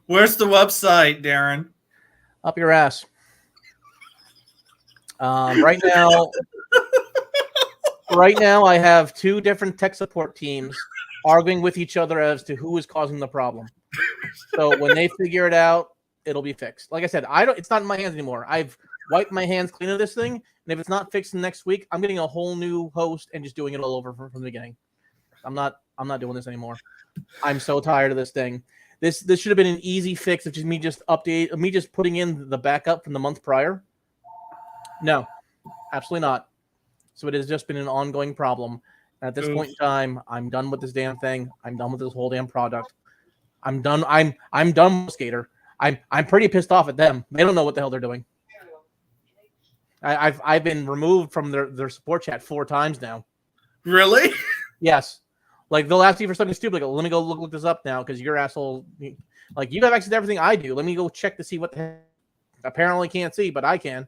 Where's the website, Darren? Up your ass. Right now, I have two different tech support teams arguing with each other as to who is causing the problem. So when they figure it out, it'll be fixed. Like I said, it's not in my hands anymore. I've wiped my hands clean of this thing, and if it's not fixed next week, I'm getting a whole new host and just doing it all over from the beginning. I'm not doing this anymore. I'm so tired of this thing. This should have been an easy fix of me just putting in the backup from the month prior. No, absolutely not. So it has just been an ongoing problem. And at this point in time, I'm done with this damn thing. I'm done with this whole damn product. I'm done. I'm done with Skater. I'm pretty pissed off at them. They don't know what the hell they're doing. I've been removed from their support chat 4 times now. Really? Yes. Like they'll ask you for something stupid. Like, let me go look this up now because your asshole. Like you have access to everything I do. Let me go check to see what the heck. Apparently can't see, but I can.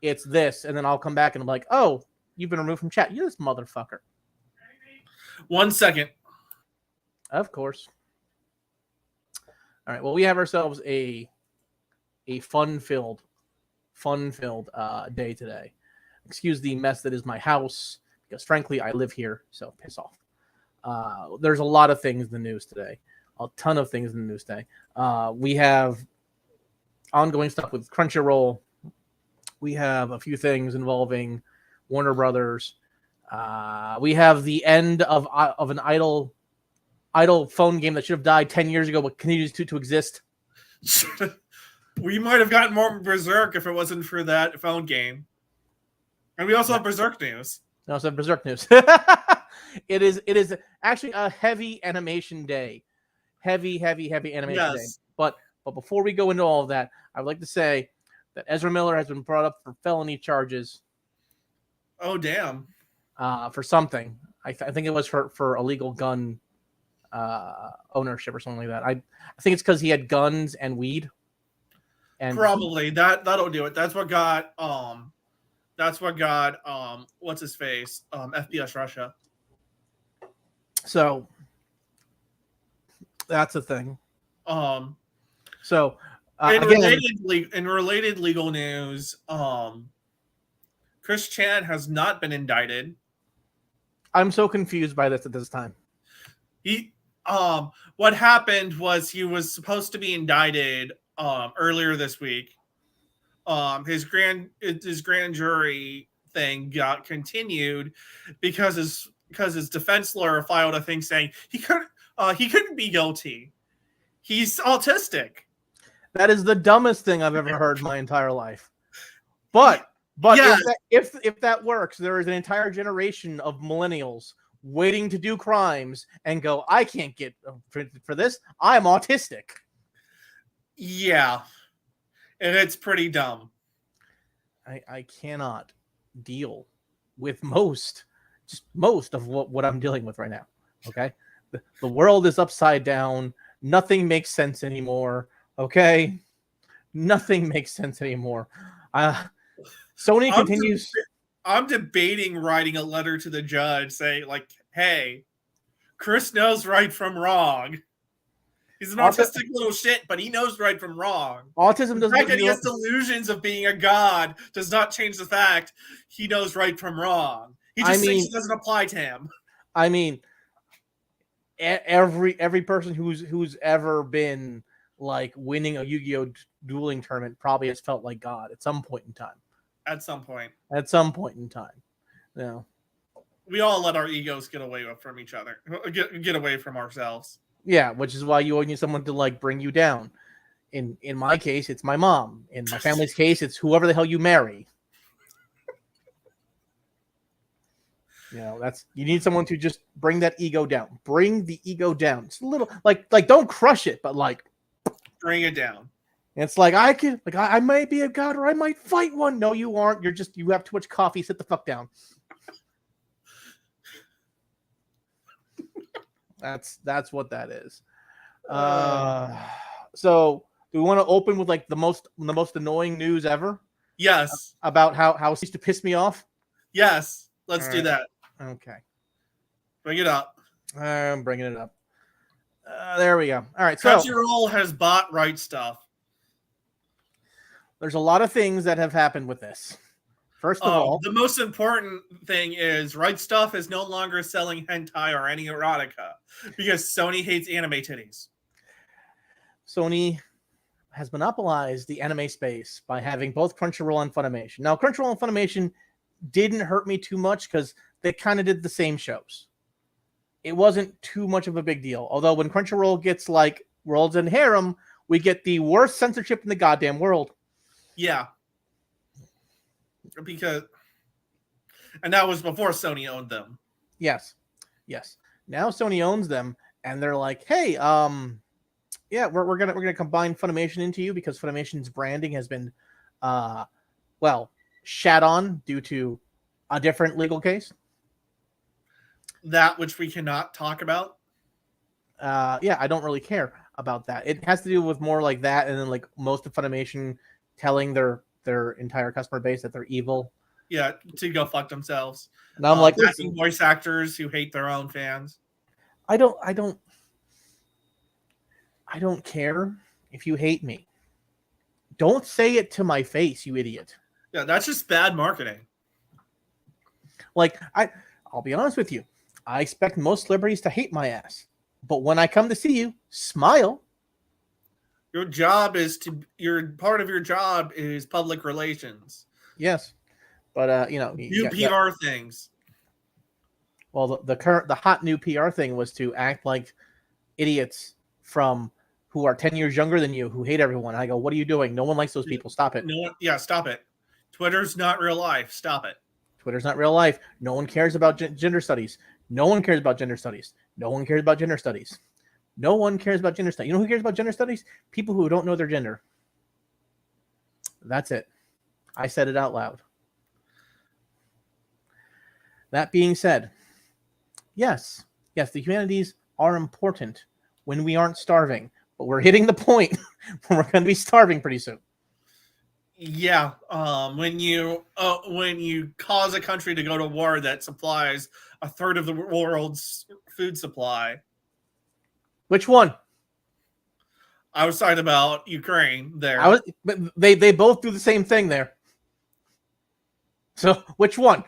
It's this, and then I'll come back and I'm like, oh, you've been removed from chat. You this motherfucker. 1 second. Of course. All right. Well, we have ourselves a fun-filled day today. Excuse the mess that is my house, because frankly, I live here, so piss off. There's a lot of things in the news today. A ton of things in the news today. We have ongoing stuff with Crunchyroll. We have a few things involving Warner Brothers. We have the end of an idle phone game that should have died 10 years ago, but continues to exist. We might have gotten more Berserk if it wasn't for that phone game. And we also have Berserk news. We also have Berserk news. It is actually a heavy animation day. Heavy animation day. But before we go into all of that, I would like to say that Ezra Miller has been brought up for felony charges. Oh, damn. For something. I think it was for illegal gun ownership or something like that. I think it's because he had guns and weed. And probably that'll do it. That's what got what's his face? FPS Russia. So that's a thing. So in related legal news, Chris Chan has not been indicted. I'm so confused by this at this time. What happened was he was supposed to be indicted earlier this week. His grand jury thing got continued because his defense lawyer filed a thing saying he couldn't be guilty. He's autistic. That is the dumbest thing I've ever heard in my entire life. But yeah. if that works, there is an entire generation of millennials waiting to do crimes and go, I can't get for this. I'm autistic. Yeah. And it's pretty dumb. I cannot deal with most of what I'm dealing with right now. Okay. The world is upside down. Nothing makes sense anymore. Okay. Nothing makes sense anymore. Sony continues. I'm debating writing a letter to the judge saying, like, hey, Chris knows right from wrong. He's an autistic little shit, but he knows right from wrong. Autism doesn't. The fact that he has delusions of being a god does not change the fact he knows right from wrong. He just thinks it doesn't apply to him. I mean, every person who's ever been like winning a Yu-Gi-Oh! Dueling tournament probably has felt like God at some point in time. At some point in time. Yeah. We all let our egos get away from each other. Get away from ourselves. Yeah, which is why you always need someone to like bring you down. In my case, it's my mom. In my family's case, it's whoever the hell you marry. You need someone to just bring that ego down. Bring the ego down. It's a little like don't crush it, but like bring it down. It's like I might be a god or I might fight one. No, you aren't. You have too much coffee. Sit the fuck down. That's what that is. So do we want to open with like the most annoying news ever? Yes. About how it used to piss me off? Yes. Let's do that. Okay. Bring it up. I'm bringing it up. There we go. All right, so Crunchyroll has bought Right Stuff. there's a lot of things that have happened with this. First of all, the most important thing is Right Stuff is no longer selling hentai or any erotica because Sony hates anime titties. Sony has monopolized the anime space by having both Crunchyroll and Funimation. Now, Crunchyroll and Funimation didn't hurt me too much because they kind of did the same shows. It wasn't too much of a big deal. Although when Crunchyroll gets like Worlds and Harem, we get the worst censorship in the goddamn world. Yeah. And that was before Sony owned them. Yes. Now Sony owns them, and they're like, hey, yeah, we're gonna combine Funimation into you because Funimation's branding has been, shat on due to a different legal case. That which we cannot talk about. Yeah, I don't really care about that. It has to do with more like that, and then like most of Funimation telling their entire customer base that they're evil. Yeah, to go fuck themselves. And I'm like, voice actors who hate their own fans. I don't care if you hate me. Don't say it to my face, you idiot. Yeah, that's just bad marketing. Like, I'll be honest with you. I expect most celebrities to hate my ass. But when I come to see you, smile. Part of your job is public relations. Yes. But you PR things. Well, the hot new PR thing was to act like idiots who are 10 years younger than you, who hate everyone. I go, what are you doing? No one likes those people. Stop it. Stop it. Twitter's not real life. Stop it. Twitter's not real life. No one cares about gender studies. No one cares about gender studies. No one cares about gender studies. No one cares about gender studies. You know who cares about gender studies? People who don't know their gender. That's it. I said it out loud. That being said, yes, the humanities are important when we aren't starving, but we're hitting the point where we're going to be starving pretty soon. Yeah, when you cause a country to go to war that supplies a third of the world's food supply. Which one? I was talking about Ukraine there. They both do the same thing there. So which one?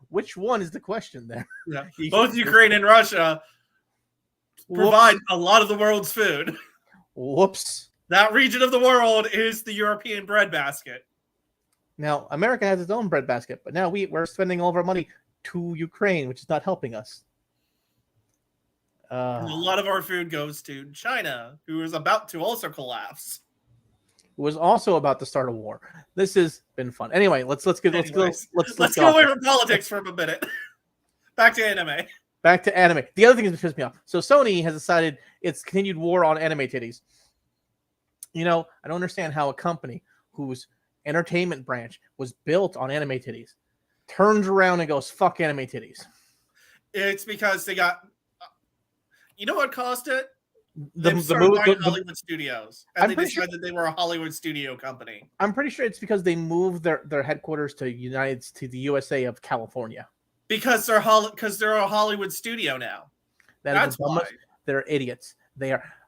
Which one is the question there? Yeah. Both Ukraine and Russia provide a lot of the world's food. Whoops. That region of the world is the European breadbasket. Now, America has its own breadbasket, but now we're spending all of our money to Ukraine, which is not helping us. A lot of our food goes to China, who is about to also collapse. Who was also about to start a war. This has been fun. Anyway, let's go away from politics for a minute. Back to anime. Back to anime. The other thing that pissed me off. So Sony has decided its continued war on anime titties. I don't understand how a company whose entertainment branch was built on anime titties turns around and goes, fuck anime titties. It's because they got... You know what caused it? The Hollywood studios. And they decided that they were a Hollywood studio company. I'm pretty sure it's because they moved their headquarters to the USA of California. Because they're a Hollywood studio now. That's why. They're idiots.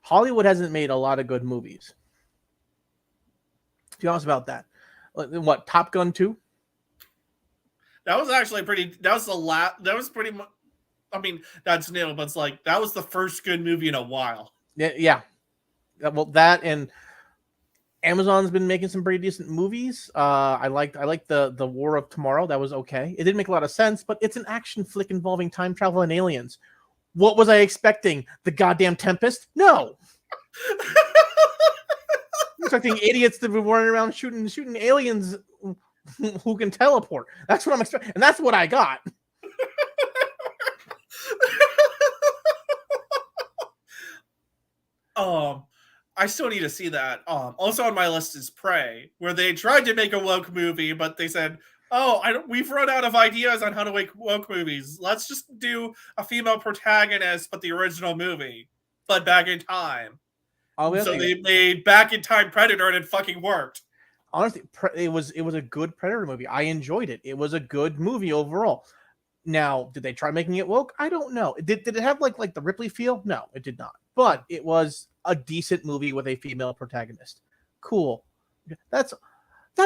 Hollywood hasn't made a lot of good movies. To be honest about that. What, Top Gun 2? That was actually that was pretty much, I mean, that's new, but it's like, that was the first good movie in a while. Yeah. Well, that and Amazon's been making some pretty decent movies. I liked the War of Tomorrow. That was okay. It didn't make a lot of sense, but it's an action flick involving time travel and aliens. What was I expecting? The goddamn Tempest? No. I'm expecting idiots to be running around shooting aliens who can teleport. That's what I'm expecting, and that's what I got. I still need to see that. Also on my list is Prey, where they tried to make a woke movie, but they said, we've run out of ideas on how to make woke movies. Let's just do a female protagonist, but the original movie, but back in time. So they made Back in Time Predator, and it fucking worked. Honestly, it was a good Predator movie. I enjoyed it. It was a good movie overall. Now, did they try making it woke? I don't know. Did it have like the Ripley feel? No, it did not. But it was a decent movie with a female protagonist. Cool. That's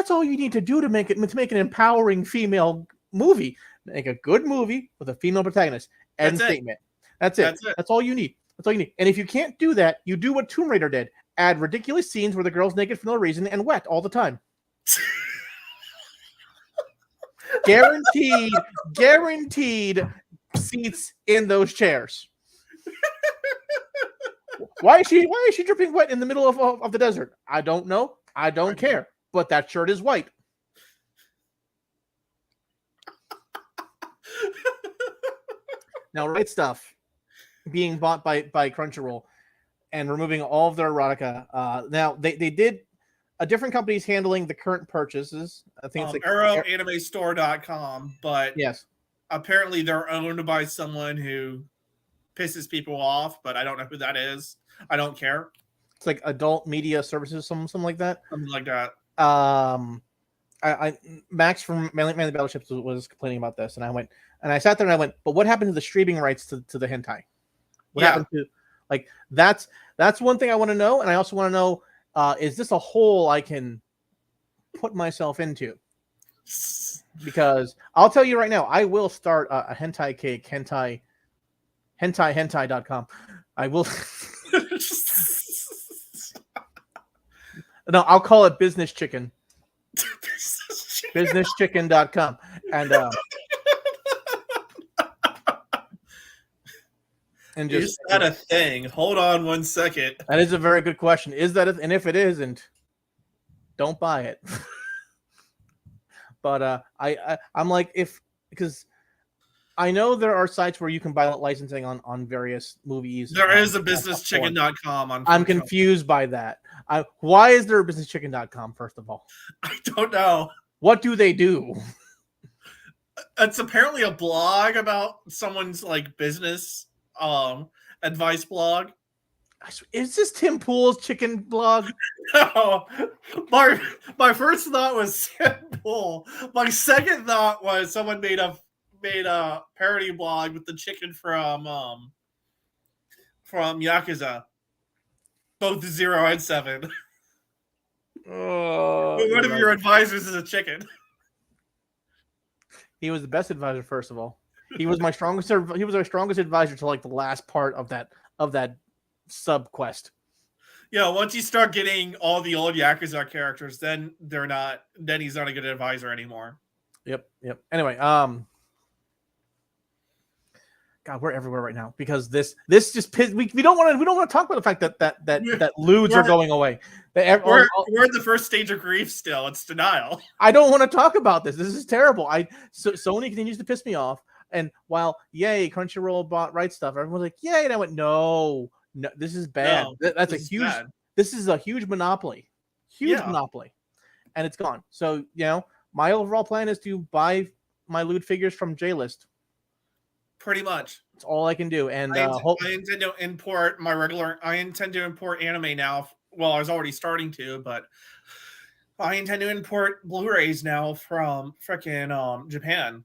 all you need to do to make an empowering female movie. Make a good movie with a female protagonist. End statement. That's it. That's all you need. That's all you need. And if you can't do that, you do what Tomb Raider did. Add ridiculous scenes where the girl's naked for no reason and wet all the time. Guaranteed seats in those chairs. Why is she dripping wet in the middle of the desert? I don't know. I don't care. But that shirt is white. Now, Right Stuff being bought by Crunchyroll and removing all of their erotica. Now they did a different company's handling the current purchases. I think it's like ArrowAnimeStore.com, but yes, apparently they're owned by someone who pisses people off, but I don't know who that is. I don't care. It's like Adult Media Services, something like that. Something like that. Max from Manly Battleships was complaining about this, and I sat there and I went, but what happened to the streaming rights to the hentai? What happened to that's one thing I want to know, and I also want to know, is this a hole I can put myself into? Because I'll tell you right now, I will start a hentai cake, hentai.com. I will. No, I'll call it Business Chicken. Businesschicken.com. And is that a thing? Hold on one second. That is a very good question. Is that and if it isn't, don't buy it. But I'm like, because I know there are sites where you can buy licensing on various movies. There is a businesschicken.com on. I'm confused by that. Why is there a businesschicken.com, first of all? I don't know. What do they do? It's apparently a blog about someone's like business advice blog. Is this Tim Pool's chicken blog? No. My first thought was Tim Pool. My second thought was someone made a parody blog with the chicken from Yakuza. Both 0 and 7. One of your advisors is a chicken. He was the best advisor, first of all. He was my strongest. He was our strongest advisor to like the last part of that sub quest. Yeah, once you start getting all the old Yakuza characters, then he's not a good advisor anymore. Yep. Anyway, God, we're everywhere right now because this just we don't want to talk about the fact that lewds are going away. We're in the first stage of grief still. It's denial. I don't want to talk about this. This is terrible. Sony continues to piss me off. And while yay, Crunchyroll bought Right Stuff, everyone's like yay, and I went no, this is bad. No, That's a huge. Bad. This is a huge monopoly, monopoly, and it's gone. So my overall plan is to buy my lewd figures from J-List. Pretty much. That's all I can do. And I intend to import I intend to import anime now. Well, I was already starting to, but I intend to import Blu-rays now from frickin' Japan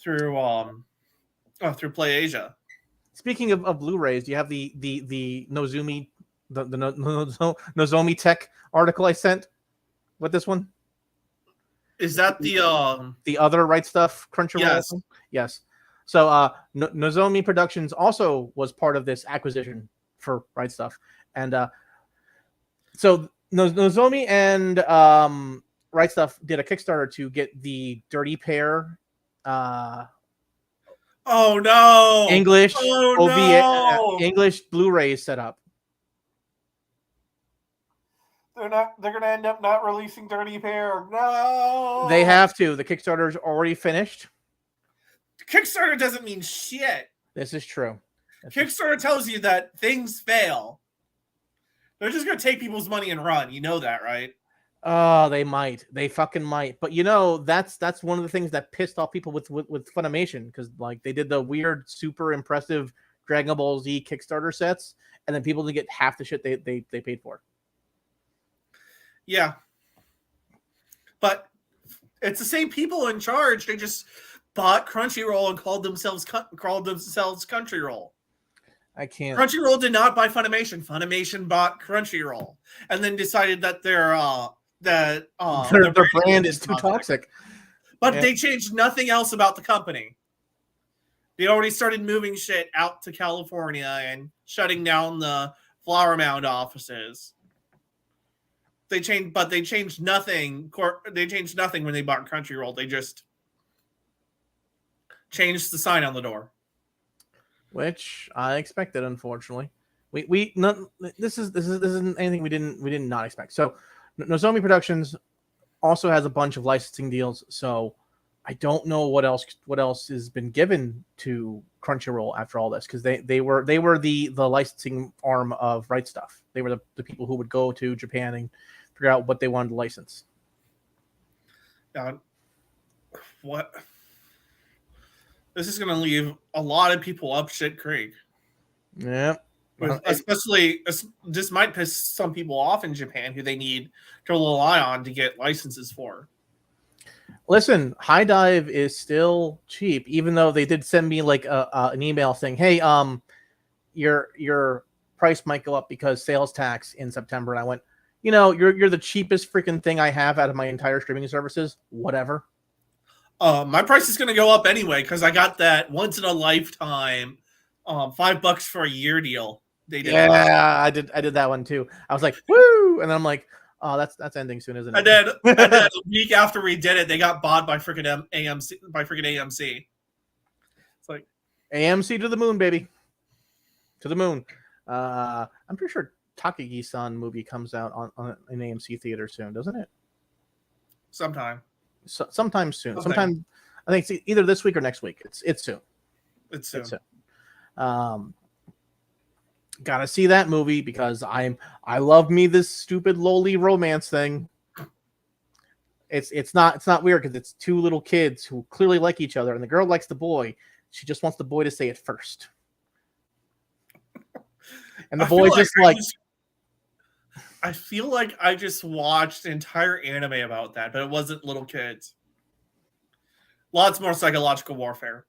through Play Asia. Speaking of Blu-rays, do you have the Nozomi the Nozomi Tech article I sent with this one? Is that the other Right Stuff Crunchyroll? Yes. Yes. So Nozomi Productions also was part of this acquisition for Right Stuff. And so Nozomi and Right Stuff did a Kickstarter to get the Dirty Pair oh no! English OVA English Blu-rays set up. They're gonna end up not releasing Dirty Pair. No. They have to. The Kickstarter's already finished. Kickstarter doesn't mean shit. This is true. Kickstarter tells you that things fail. They're just going to take people's money and run. You know that, right? Oh, they might. They fucking might. But that's one of the things that pissed off people with Funimation, because like they did the weird, super impressive Dragon Ball Z Kickstarter sets, and then people didn't get half the shit they paid for. Yeah. But it's the same people in charge. They just bought Crunchyroll and called themselves Crunchyroll. I can't. Crunchyroll did not buy Funimation. Funimation bought Crunchyroll, and then decided that their brand is too toxic. But they changed nothing else about the company. They already started moving shit out to California and shutting down the Flower Mound offices. They changed nothing. They changed nothing when they bought Crunchyroll. They just changed the sign on the door, which I expected. Unfortunately, this isn't anything we did not expect. So, Nozomi Productions also has a bunch of licensing deals. So, I don't know what else has been given to Crunchyroll after all this, because they were the licensing arm of Right Stuff. They were the people who would go to Japan and figure out what they wanted to license. What? This is going to leave a lot of people up shit creek. Yeah. Especially, this might piss some people off in Japan who they need to rely on to get licenses for. Listen, High Dive is still cheap, even though they did send me like an email saying, "Hey, your price might go up because sales tax in September." And I went, you're the cheapest freaking thing I have out of my entire streaming services. Whatever. My price is going to go up anyway because I got that once in a lifetime, $5 for a year deal. They did. Yeah, I did that one too. I was like, woo, and then I'm like, oh, that's ending soon, isn't it? And then a week after we did it, they got bought by freaking AMC. It's like AMC to the moon, baby, to the moon. I'm pretty sure Takagi-san movie comes out on an AMC theater soon, doesn't it? Sometime soon. Sometime, I think it's either this week or next week. It's soon. It's soon. Gotta see that movie because I love me this stupid lowly romance thing. It's not weird because it's two little kids who clearly like each other, and the girl likes the boy. She just wants the boy to say it first. And the boy's just like, I feel like I just watched an entire anime about that, but it wasn't little kids. Lots more psychological warfare.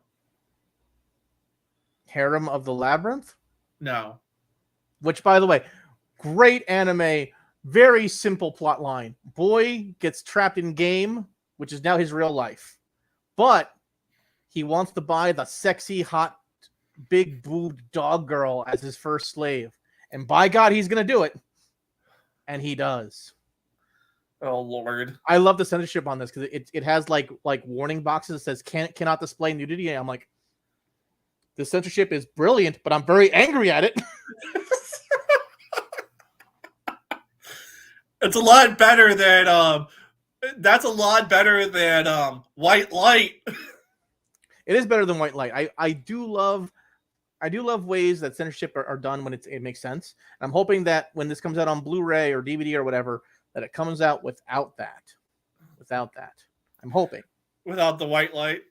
Harem of the Labyrinth? No. Which, by the way, great anime, very simple plot line. Boy gets trapped in game, which is now his real life. But he wants to buy the sexy, hot, big-boobed dog girl as his first slave. And by God, he's going to do it. And he does. Oh, Lord. I love the censorship on this because it has like warning boxes that says cannot display nudity. And I'm like, the censorship is brilliant, but I'm very angry at it. It's a lot better than that's a lot better than White Light. It is better than White Light. I do love ways that censorship are done when it makes sense. And I'm hoping that when this comes out on Blu-ray or DVD or whatever, that it comes out without that. I'm hoping. Without the White Light?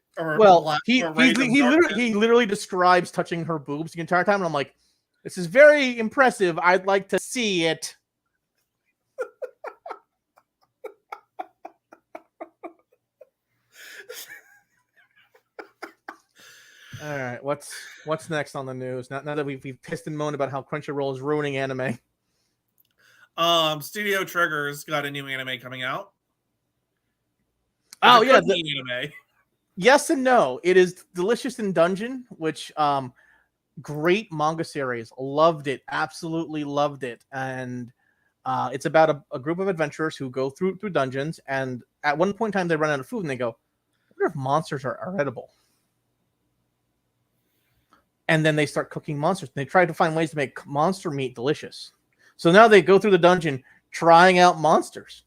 He literally describes touching her boobs the entire time, and I'm like, this is very impressive. I'd like to see it. All right, what's next on the news? Now that we've pissed and moaned about how Crunchyroll is ruining anime. Studio Trigger's got a new anime coming out. Oh yeah, anime. Yes and no. It is Delicious in Dungeon, which great manga series. Loved it, absolutely loved it, and it's about a group of adventurers who go through dungeons, and at one point in time they run out of food, and they go, "I wonder if monsters are edible." And then they start cooking monsters. And they try to find ways to make monster meat delicious. So now they go through the dungeon trying out monsters.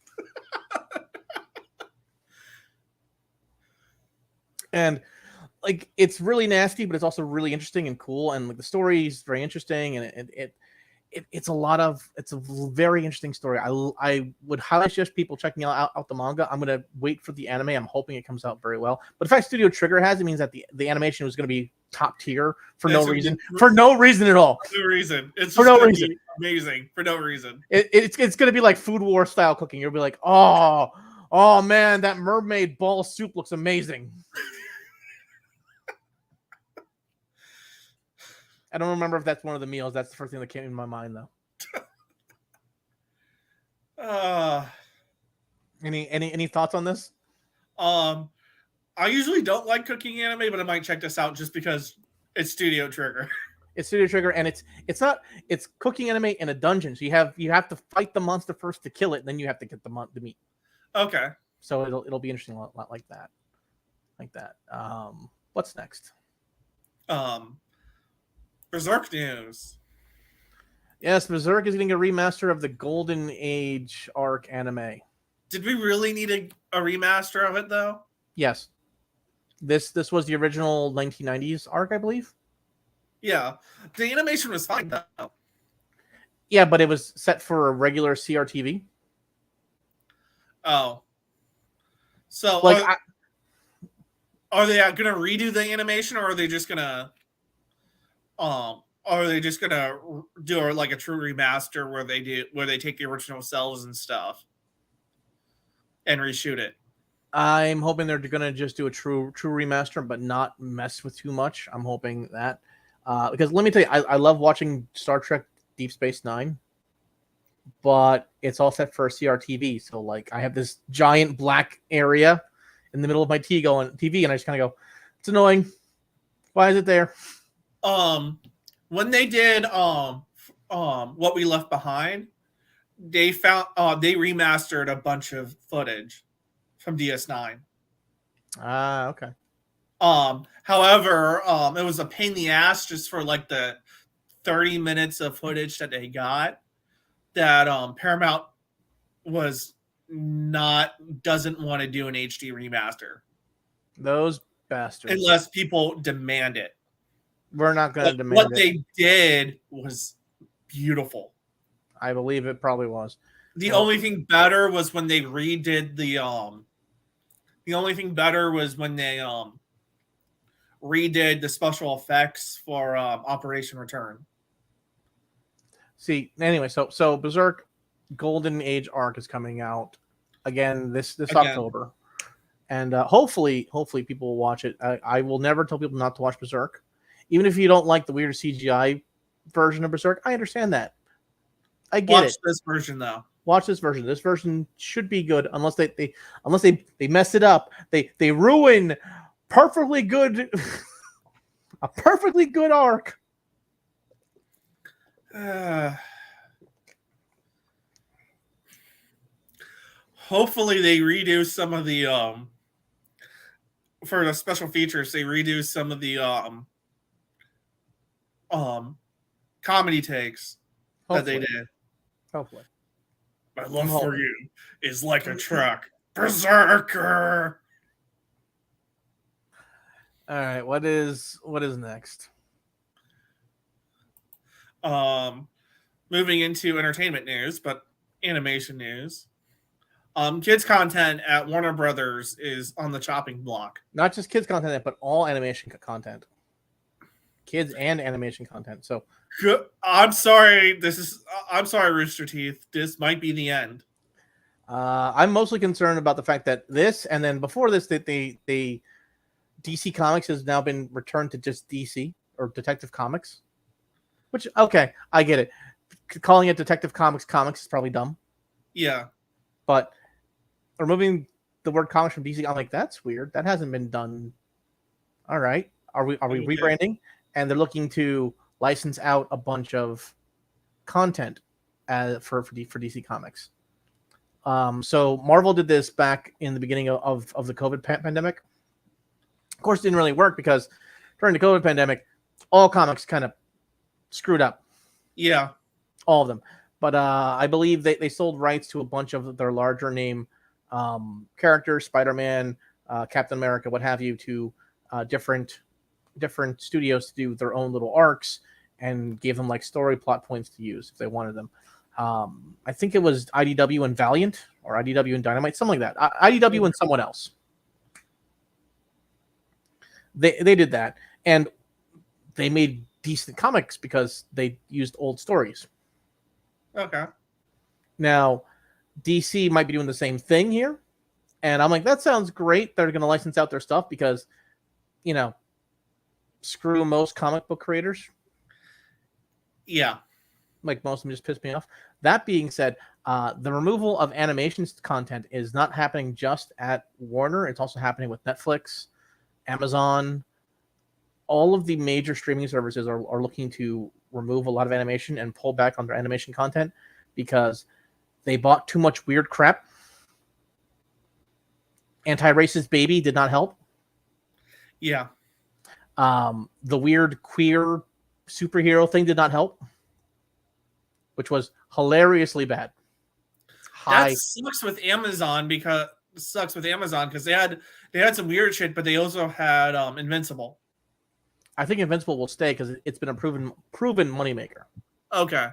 And like it's really nasty, but it's also really interesting and cool. And like the story is very interesting, and it's a very interesting story. I would highly suggest people checking out the manga. I'm gonna wait for the anime. I'm hoping it comes out very well. But the fact Studio Trigger has it means that the animation was gonna be top tier for no reason. For no reason at all. No reason. It's for no reason. Amazing. For no reason. It's gonna be like Food War style cooking. You'll be like, oh man, that mermaid ball soup looks amazing. I don't remember if that's one of the meals. That's the first thing that came in my mind, though. Any thoughts on this? I usually don't like cooking anime, but I might check this out just because it's Studio Trigger. It's Studio Trigger, and it's cooking anime in a dungeon. So you have to fight the monster first to kill it, and then you have to get the meat. Okay. So it'll be interesting, a lot like that. What's next? Berserk news. Yes, Berserk is getting a remaster of the Golden Age arc anime. Did we really need a remaster of it though? Yes. This was the original 1990s arc, I believe. Yeah, the animation was fine though. Yeah, but it was set for a regular CRTV. Oh, so like, are they gonna redo the animation, or are they just gonna do like a true remaster where they take the original cells and stuff and reshoot it? I'm hoping they're gonna just do a true remaster, but not mess with too much. I'm hoping that because let me tell you, I love watching Star Trek Deep Space Nine, but it's all set for a CRTV. So like, I have this giant black area in the middle of my TV, and I just kind of go, it's annoying. Why is it there? When they did What We Left Behind, they remastered a bunch of footage from DS9. Okay. However, it was a pain in the ass just for like the 30 minutes of footage that they got that Paramount doesn't want to do an HD remaster. Those bastards. Unless people demand it. We're not going to demand what they did was beautiful. I believe it probably was. The only thing better was when they redid the redid the special effects for Operation Return. See, anyway, so Berserk Golden Age arc is coming out again this October, and hopefully people will watch it. I will never tell people not to watch Berserk, even if you don't like the weird CGI version of Berserk. I understand that. I get it. Watch this version though. Watch this version. This version should be good, unless they mess it up. They ruin perfectly good a perfectly good arc. Hopefully they redo some of the for the special features. They redo some of the comedy takes that they did. Hopefully. My love for you is like a truck. Berserker. All right, what is next? Moving into entertainment news, but animation news. Kids content at Warner Brothers is on the chopping block. Not just kids content, but all animation content. Kids and animation content. So I'm sorry, Rooster Teeth. This might be the end. I'm mostly concerned about the fact that this, and then before this, that they DC Comics has now been returned to just DC or Detective Comics. Which, okay, I get it. Calling it Detective Comics is probably dumb. Yeah. But removing the word comics from DC, I'm like, that's weird. That hasn't been done. All right. Are we rebranding? And they're looking to license out a bunch of content for DC Comics. So Marvel did this back in the beginning of the COVID pandemic. Of course, it didn't really work because during the COVID pandemic, all comics kind of screwed up. Yeah. All of them. But I believe they sold rights to a bunch of their larger name characters, Spider-Man, Captain America, what have you, to different studios to do their own little arcs and gave them like story plot points to use if they wanted them. I think it was IDW and Valiant, or IDW and Dynamite, something like that. IDW and someone else. They did that, and they made decent comics because they used old stories. Okay. Now, DC might be doing the same thing here, and I'm like, that sounds great. They're going to license out their stuff because, screw most comic book creators. Yeah. Like most of them just piss me off. That being said, the removal of animation content is not happening just at Warner. It's also happening with Netflix, Amazon. All of the major streaming services are looking to remove a lot of animation and pull back on their animation content because they bought too much weird crap. Anti-racist baby did not help. Yeah. The weird queer superhero thing did not help, which was hilariously bad. That sucks with Amazon because they had some weird shit, but they also had Invincible. I think Invincible will stay because it's been a proven moneymaker. Okay.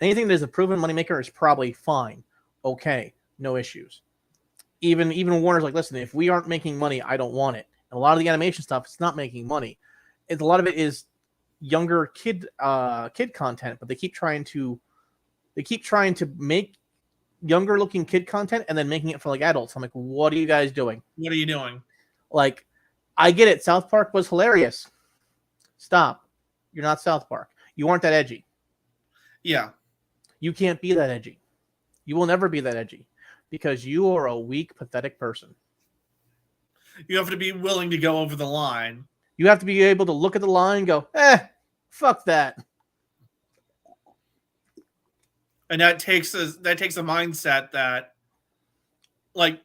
Anything that is a proven moneymaker is probably fine. Okay, no issues. Even Warner's like, listen, if we aren't making money, I don't want it. And a lot of the animation stuff, it's not making money. A lot of it is younger kid content, but they keep trying to make younger looking kid content and then making it for like adults. I'm like, what are you guys doing? What are you doing? Like, I get it. South Park was hilarious. Stop. You're not South Park. You aren't that edgy. Yeah. You can't be that edgy. You will never be that edgy because you are a weak, pathetic person. You have to be willing to go over the line. You have to be able to look at the line and go, fuck that. And that takes a mindset that, like,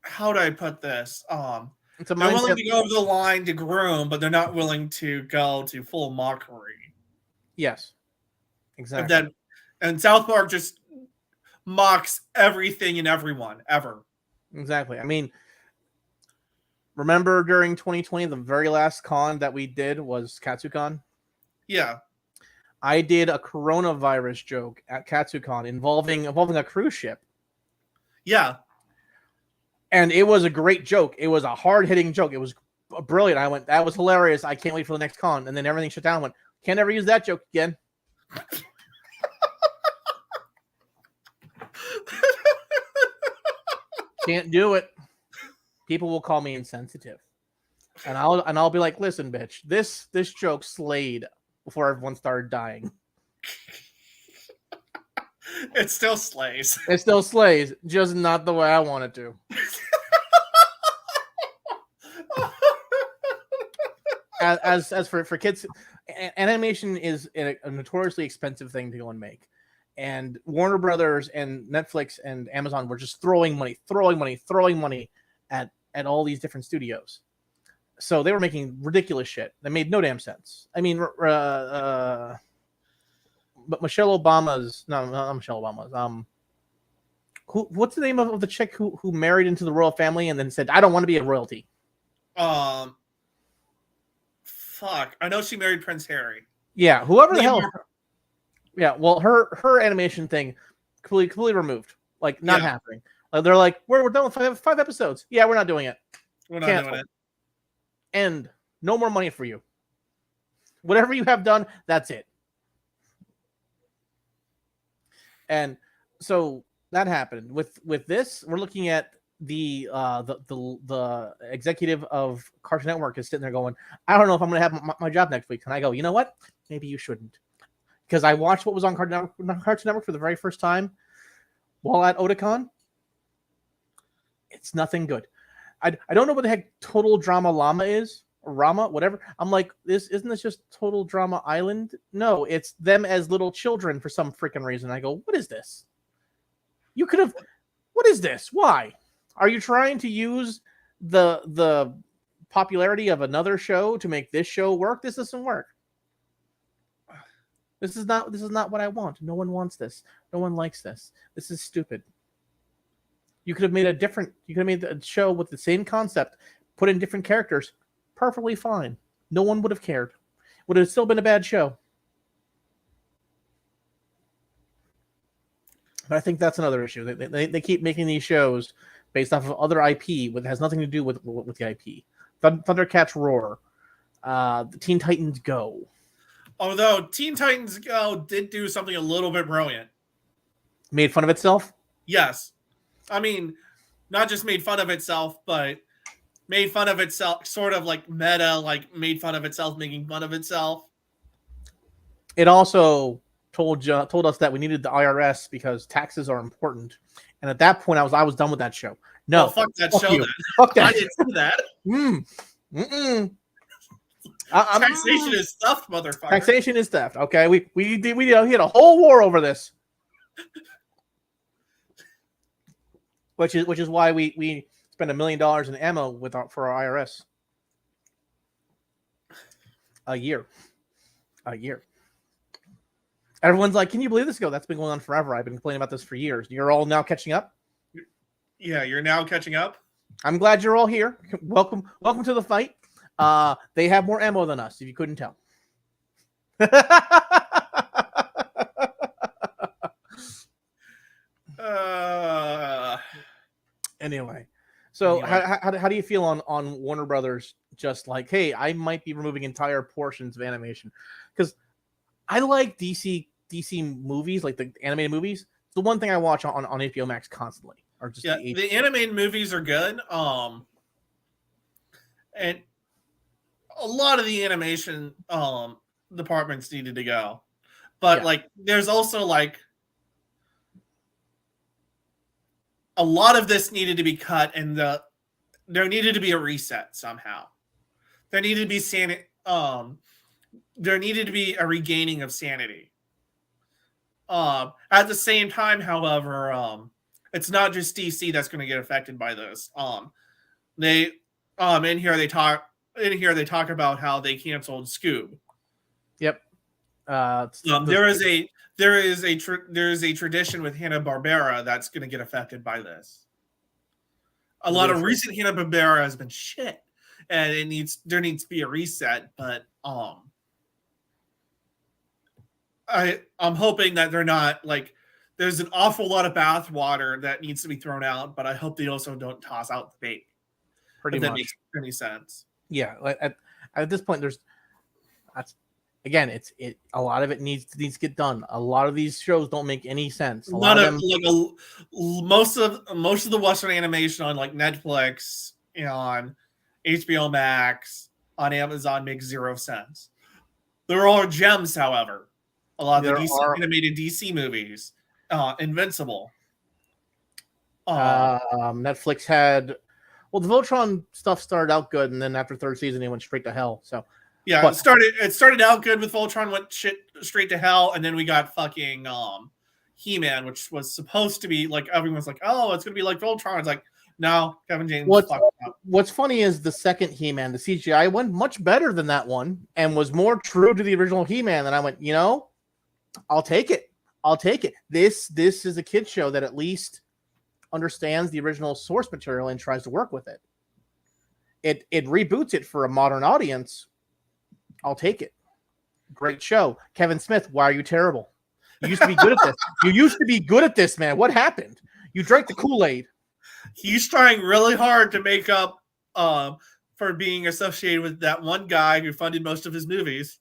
how do I put this? It's a they're mindset. willing to go over the line to groom, but they're not willing to go to full mockery. Yes, exactly. And South Park just mocks everything and everyone ever. Exactly. I mean, remember during 2020, the very last con that we did was KatsuCon? Yeah. I did a coronavirus joke at KatsuCon involving a cruise ship. Yeah. And it was a great joke. It was a hard-hitting joke. It was brilliant. I went, that was hilarious. I can't wait for the next con. And then everything shut down. I went, can't ever use that joke again. Can't do it. People will call me insensitive. And I'll be like, listen, bitch, this joke slayed before everyone started dying. It still slays. It still slays, just not the way I want it to. As for kids, animation is a notoriously expensive thing to go and make. And Warner Brothers and Netflix and Amazon were just throwing money at all these different studios. So they were making ridiculous shit that made no damn sense. I mean, but Michelle Obama's not Michelle Obama's. What's the name of the chick who married into the royal family and then said, "I don't want to be a royalty"? Fuck. I know she married Prince Harry. Yeah, whoever the hell. Yeah, well, her animation thing completely removed. Like, not happening. Like, they're like, we're done with five episodes. Yeah, we're not doing it. We're not doing it. And no more money for you. Whatever you have done, that's it. And so that happened. With this, we're looking at the executive of Cartoon Network is sitting there going, I don't know if I'm going to have my job next week. And I go, you know what? Maybe you shouldn't. Because I watched what was on Cartoon Network for the very first time while at Otakon. It's nothing good. I don't know what the heck Total Drama Llama is, or Rama, whatever. I'm like, isn't this just Total Drama Island? No, it's them as little children for some freaking reason. I go, what is this? You could have. What is this? Why? Are you trying to use the popularity of another show to make this show work? This doesn't work. This is not what I want. No one wants this. No one likes this. This is stupid. You could have made a show with the same concept, put in different characters, perfectly fine. No one would have cared. Would have still been a bad show. But I think that's another issue. They keep making these shows based off of other IP, that has nothing to do with the IP. Thundercats Roar, the Teen Titans Go. Although Teen Titans Go did do something a little bit brilliant. Made fun of itself? Yes. I mean, not just made fun of itself, but made fun of itself, sort of like meta, like made fun of itself, making fun of itself. It also told us that we needed the IRS because taxes are important. And at that point, I was done with that show. No, well, fuck that show you. then. Fuck that. I didn't see that. Taxation is stuffed, motherfucker. Taxation is theft. Okay, we had a whole war over this, which is why we spend $1 million in ammo for our IRS a year. Everyone's like, "Can you believe this? That's been going on forever. I've been complaining about this for years. You're all now catching up." Yeah, you're now catching up. I'm glad you're all here. Welcome to the fight. They have more ammo than us, if you couldn't tell. Anyway, so how do you feel on Warner Brothers? Just like, hey, I might be removing entire portions of animation because I like DC movies, like the animated movies. It's the one thing I watch on HBO Max constantly. Or just the animated movies are good. And a lot of the animation departments needed to go, but like there's also like a lot of this needed to be cut, and there needed to be a reset somehow. There needed to be there needed to be a regaining of sanity. At the same time, however, it's not just DC that's going to get affected by this. In here they talk about how they canceled Scoob. Yep. There is a tradition with Hanna-Barbera that's going to get affected by this. A lot of recent Hanna-Barbera has been shit, and there needs to be a reset. But I'm hoping that they're not like. There's an awful lot of bathwater that needs to be thrown out, but I hope they also don't toss out the bait. Pretty much. That makes any sense. Yeah, at this point, a lot of it needs to get done. A lot of these shows don't make any sense. Most of the Western animation on like Netflix, on HBO Max, on Amazon makes 0 sense. There are gems, however. A lot of the animated DC movies, Invincible. Netflix had. Well, the Voltron stuff started out good, and then after 3rd season, it went straight to hell. So, yeah, it started out good with Voltron, went straight to hell, and then we got fucking He-Man, which was supposed to be like everyone's like, oh, it's gonna be like Voltron. It's like, no, Kevin James. What's funny is the second He-Man, the CGI went much better than that one, and was more true to the original He-Man. And I went, I'll take it. This is a kid show that at least understands the original source material and tries to work with it. It reboots it for a modern audience. I'll take it. Great show. Kevin Smith, why are you terrible? You used to be good at this. You used to be good at this, man. What happened? You drank the Kool-Aid. He's trying really hard to make up for being associated with that one guy who funded most of his movies.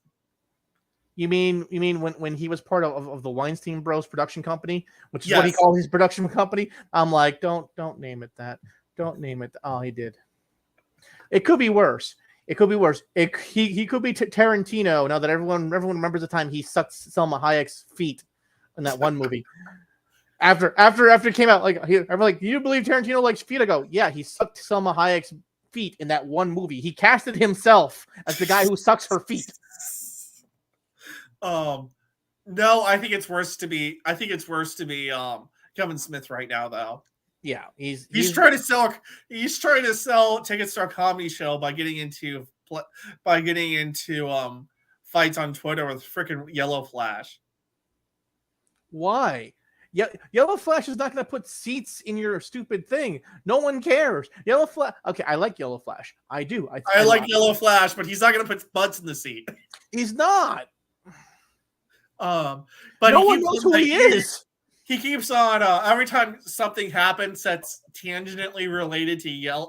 You mean when he was part of the Weinstein Bros production company, which is what he called his production company? I'm like, don't name it that. Don't name it. Oh, he did. It could be worse. He could be Tarantino. Now that everyone remembers the time he sucked Selma Hayek's feet in that one movie. After it came out, everyone's like, do you believe Tarantino likes feet? I go, yeah, he sucked Selma Hayek's feet in that one movie. He casted himself as the guy who sucks her feet. No, I think it's worse to be Kevin Smith right now, though. Yeah, he's trying to sell tickets to a comedy show by getting into fights on Twitter with freaking Yellow Flash. Why? Yellow Flash is not going to put seats in your stupid thing. No one cares. Yellow Flash. Okay, I like Yellow Flash. I do. I like Yellow Flash, but he's not going to put butts in the seat. He's not. But no one knows who he is. He keeps on every time something happens that's tangentially related to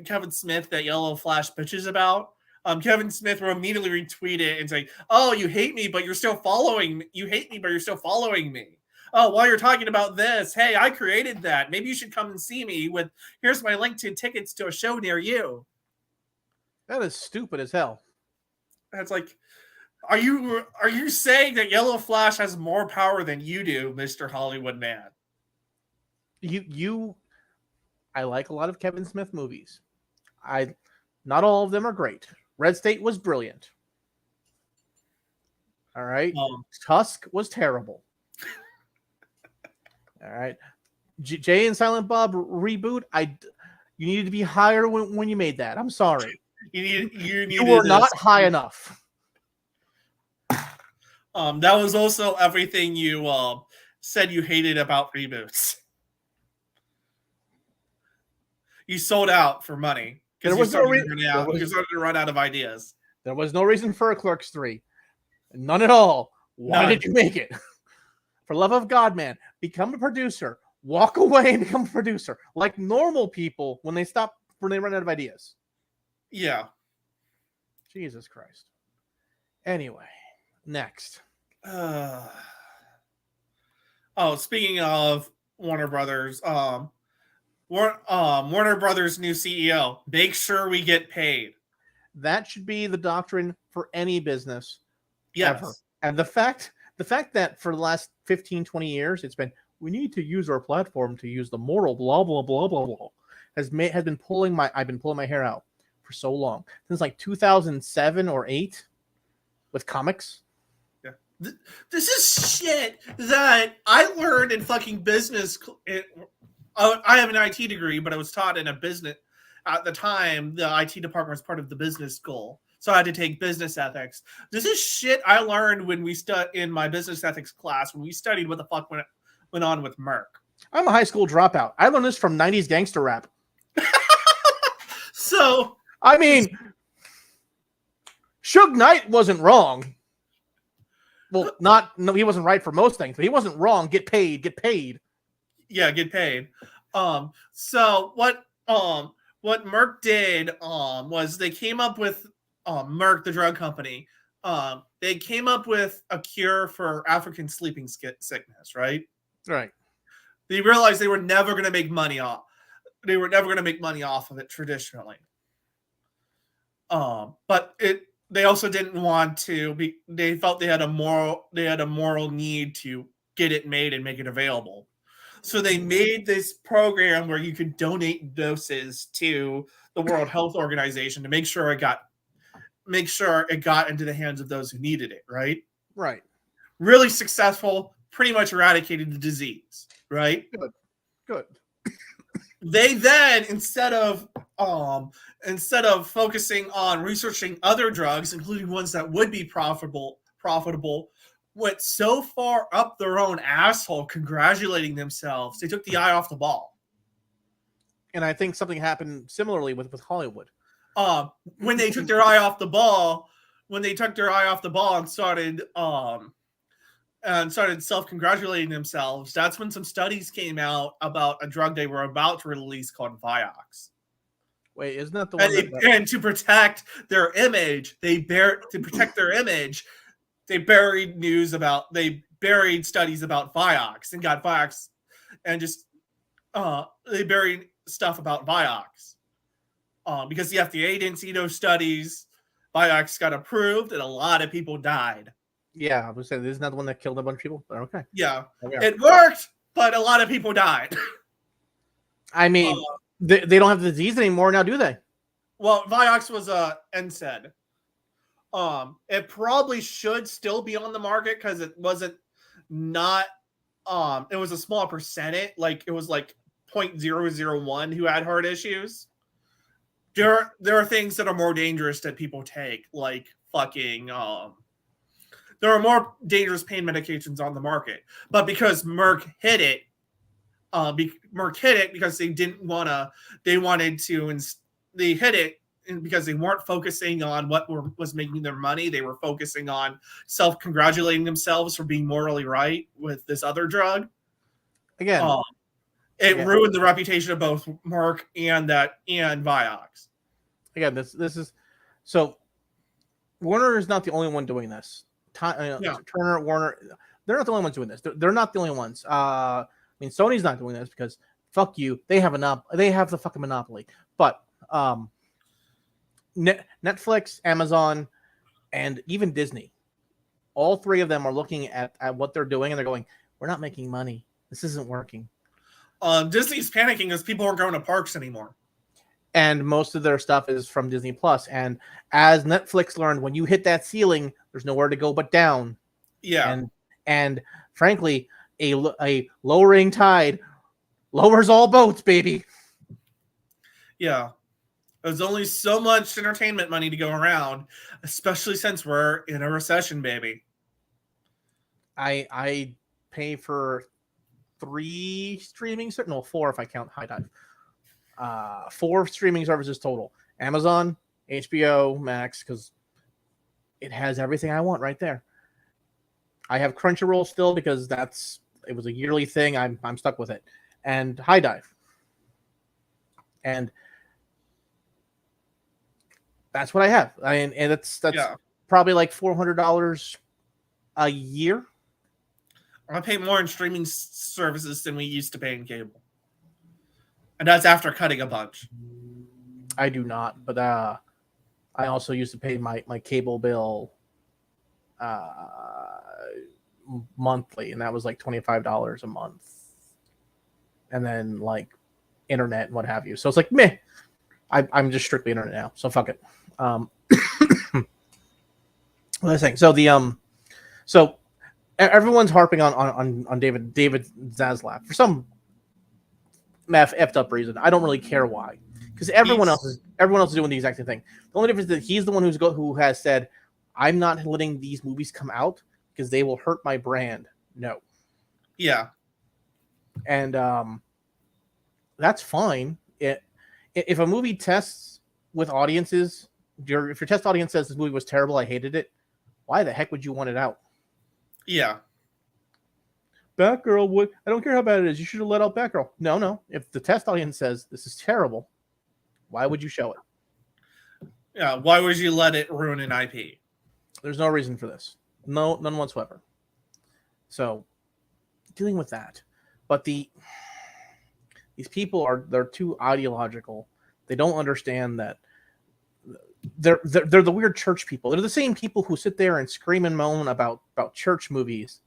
Kevin Smith that Yellow Flash bitches about. Kevin Smith will immediately retweet it and say, "Oh, you hate me, but you're still following me. You hate me, but you're still following me. Oh, while you're talking about this, hey, I created that. Maybe you should come and see me with. Here's my link to tickets to a show near you." That is stupid as hell. That's like, Are you saying that Yellow Flash has more power than you do, Mr. Hollywood Man? I like a lot of Kevin Smith movies. Not all of them are great. Red State was brilliant. All right. Tusk was terrible. All right. Jay and Silent Bob reboot. You needed to be higher when you made that. I'm sorry. You were not high enough. That was also everything you said you hated about reboots. You sold out for money because you started to run out of ideas. There was no reason for a Clerks 3. None at all. Why did you make it? For love of God, man, become a producer. Walk away and become a producer. Like normal people when they run out of ideas. Yeah. Jesus Christ. Anyway, next. Speaking of Warner Brothers, Warner Brothers' new CEO, make sure we get paid. That should be the doctrine for any business. Yes. Ever. And the fact that for the last 15, 20 years, it's been, we need to use our platform to use the moral blah, blah, blah, blah, blah, I've been pulling my hair out for so long. Since like 2007 or 8 with comics. Yeah. This is shit that I learned in fucking business. I have an IT degree, but I was taught in a business. At the time, the IT department was part of the business school. So I had to take business ethics. This is shit I learned when we in my business ethics class, when we studied what the fuck went on with Merck. I'm a high school dropout. I learned this from 90s gangster rap. So, I mean, Suge Knight wasn't wrong. Well, he wasn't right for most things, but he wasn't wrong. Get paid. Yeah, get paid. So what Merck did was they came up with Merck, the drug company. They came up with a cure for African sleeping sickness, right? Right. They realized they were never going to make money off. They were never going to make money off of it traditionally. But they also didn't want to be. They felt they had a moral need to get it made and make it available. So they made this program where you could donate doses to the World Health Organization to make sure it got into the hands of those who needed it, right? Right. Really successful, pretty much eradicated the disease, right? Good. They then, instead of focusing on researching other drugs, including ones that would be profitable, went so far up their own asshole congratulating themselves, they took the eye off the ball. And I think something happened similarly with Hollywood. When they took their eye off the ball, and started self-congratulating themselves, that's when some studies came out about a drug they were about to release called Vioxx. Wait, isn't that the one? And to protect their image, they buried studies about Vioxx and got Vioxx, and just they buried stuff about Vioxx because the FDA didn't see those studies. Vioxx got approved, and a lot of people died. Yeah, I was saying, isn't that the one that killed a bunch of people? Okay. Yeah, it worked, but a lot of people died. I mean, they don't have the disease anymore now, do they? Well, Vioxx was NSAID. It probably should still be on the market because it wasn't not. It was a small percentage. Like it was like 0.001 who had heart issues. There are things that are more dangerous that people take, like fucking. There are more dangerous pain medications on the market, but because Merck hit it, because they didn't want to. They wanted to. They hit it because they weren't focusing on what was making their money. They were focusing on self-congratulating themselves for being morally right with this other drug. Again, it ruined the reputation of both Merck and Vioxx. Again, this is so. Warner is not the only one doing this. Turner, Warner, they're not the only ones doing this. They're not the only ones. I mean, Sony's not doing this because fuck you. They have the fucking monopoly. But Netflix, Amazon, and even Disney all three of them are looking at what they're doing and they're going, we're not making money. This isn't working. Disney's panicking because people aren't going to parks anymore. And most of their stuff is from Disney Plus. And as Netflix learned, when you hit that ceiling, there's nowhere to go but down. Yeah. And frankly, a lowering tide lowers all boats, baby. Yeah. There's only so much entertainment money to go around, especially since we're in a recession, baby. I pay for 3 streaming, no, 4 if I count High Dive. 4 streaming services total. Amazon, HBO Max, because it has everything I want right there. I have Crunchyroll still because it was a yearly thing. I'm stuck with it. And High Dive. And that's what I have. And that's probably like $400 a year. I pay more in streaming services than we used to pay in cable. And that's after cutting a bunch. I do not, but I also used to pay my cable bill monthly, and that was like $25 a month. And then like internet and what have you. So it's like meh. I'm just strictly internet now, so fuck it. What was I saying? So everyone's harping on David Zaslav for some effed up reason. I don't really care why, because everyone else is doing the exact same thing. The only difference is that he's the one who has said, "I'm not letting these movies come out because they will hurt my brand." No. Yeah. And that's fine. If a movie tests with audiences, if your test audience says this movie was terrible, I hated it, why the heck would you want it out? Yeah. Batgirl would. I don't care how bad it is. You should have let out Batgirl. No. If the test audience says this is terrible, why would you show it? Yeah. Why would you let it ruin an IP? There's no reason for this. No, none whatsoever. So, dealing with that, but these people they're too ideological. They don't understand that they're the weird church people. They're the same people who sit there and scream and moan about church movies.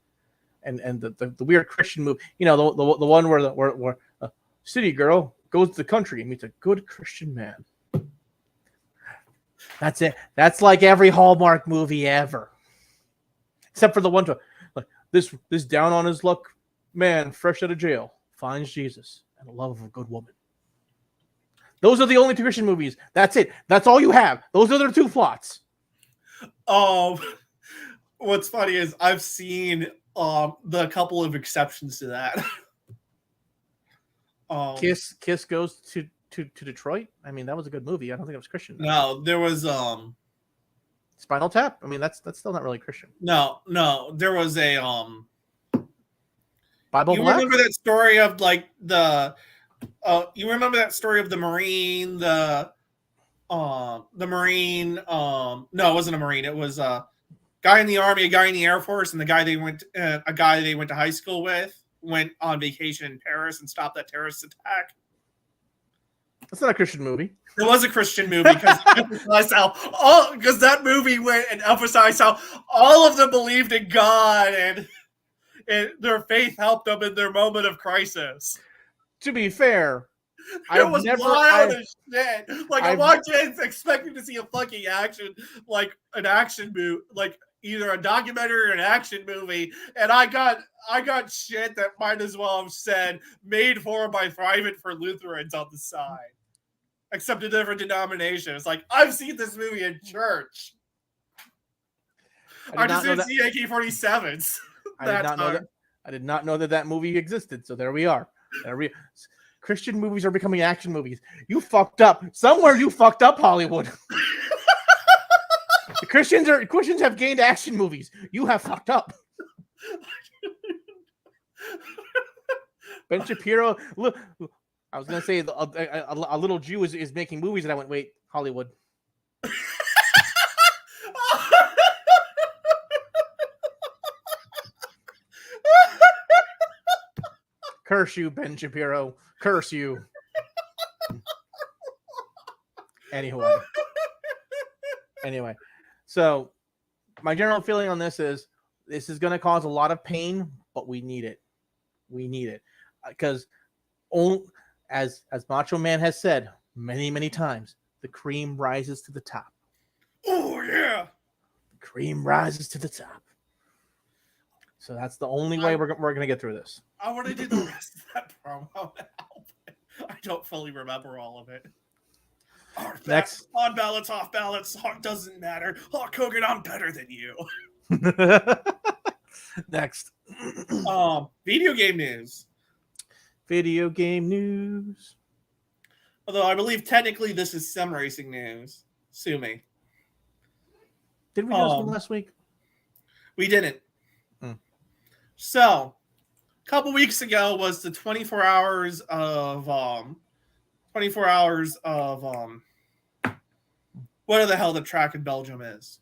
And the weird Christian movie, the one where city girl goes to the country and meets a good Christian man. That's it. That's like every Hallmark movie ever, except for the one like this down on his luck man, fresh out of jail, finds Jesus and the love of a good woman. Those are the only 2 Christian movies. That's it. That's all you have. Those are their 2 plots. What's funny is I've seen the couple of exceptions to that. Kiss goes to Detroit. I mean, that was a good movie. I don't think it was Christian. No, there was Spinal Tap. I mean, that's still not really Christian. No, there was a Bible. You Black? remember that story of like the you remember that story of the Marine, the Marine, no, it wasn't a Marine, it was a guy in the Army, a guy in the Air Force, and a guy they went to high school with went on vacation in Paris and stopped that terrorist attack. That's not a Christian movie. It was a Christian movie because that movie went and emphasized how all of them believed in God and their faith helped them in their moment of crisis. To be fair, it was wild as shit. Like I walked in expecting to see a fucking an action movie, like either a documentary or an action movie, and I got shit that might as well have said made for by Thriving for Lutherans on the side, except a different denomination. It's like I've seen this movie in church. I just didn't see AK-47s. I did not know that movie existed. So there we are. Christian movies are becoming action movies. You fucked up. Somewhere you fucked up, Hollywood. The Christians have gained action movies. You have fucked up. Ben Shapiro. Look, I was gonna say a little Jew is making movies, and I went, wait, Hollywood. Curse you, Ben Shapiro. Curse you. Anyway, so my general feeling on this is This is going to cause a lot of pain, but we need it. We need it because, as Macho Man has said many, many times, the cream rises to the top. Oh yeah, the cream rises to the top. So that's the only way we're going to get through this. I want to do the rest of that promo now. I don't fully remember all of it. Next, on ballots, off ballots, doesn't matter. Hulk Hogan, I'm better than you. Next, video game news. Video game news. Although I believe technically this is sim racing news. Sue me. Did we do this one last week? We didn't. So, a couple weeks ago was the 24 hours of what the hell the track in Belgium is.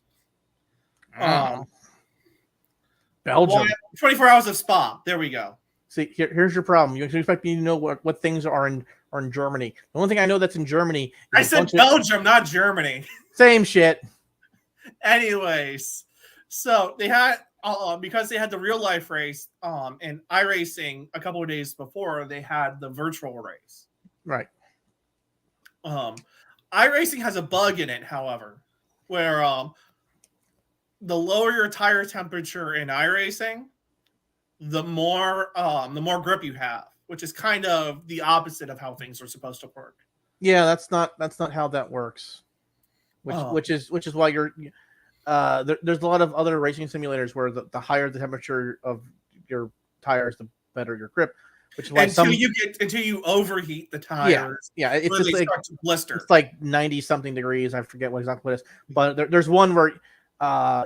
Belgium. 24 hours of Spa. There we go. See, here's your problem. You expect me to know what things are in Germany. The only thing I know that's in Germany is I said Belgium, not Germany. Same shit. Anyways, so they had because they had the real life race in iRacing a couple of days before, they had the virtual race. Right. iRacing has a bug in it, however, where the lower your tire temperature in iRacing, the more grip you have, which is kind of the opposite of how things are supposed to work. Yeah, that's not how that works. Which is why you're there's a lot of other racing simulators where the higher the temperature of your tires, the better your grip. Which is why until you overheat the tires. Yeah, it's just like start to blister. It's like 90 something degrees. I forget what exactly it is, but there's one where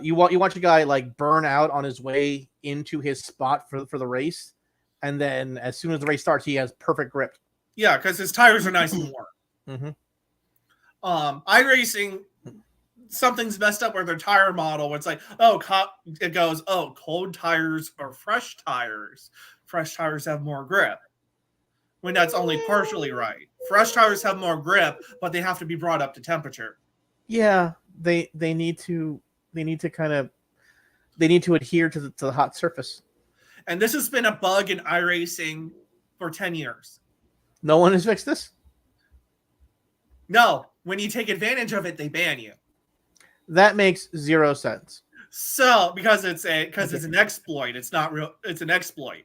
you watch a guy like burn out on his way into his spot for the race, and then as soon as the race starts, he has perfect grip. Yeah, because his tires are nice and warm. iRacing, something's messed up with their tire model. It's like, it goes, cold tires or fresh tires. Fresh tires have more grip. When that's only partially right. Fresh tires have more grip, but they have to be brought up to temperature. Yeah, they need to adhere to the hot surface. And this has been a bug in iRacing for 10 years. No one has fixed this? No. When you take advantage of it, they ban you. That makes zero sense. So, because it's an exploit, it's not real. It's an exploit.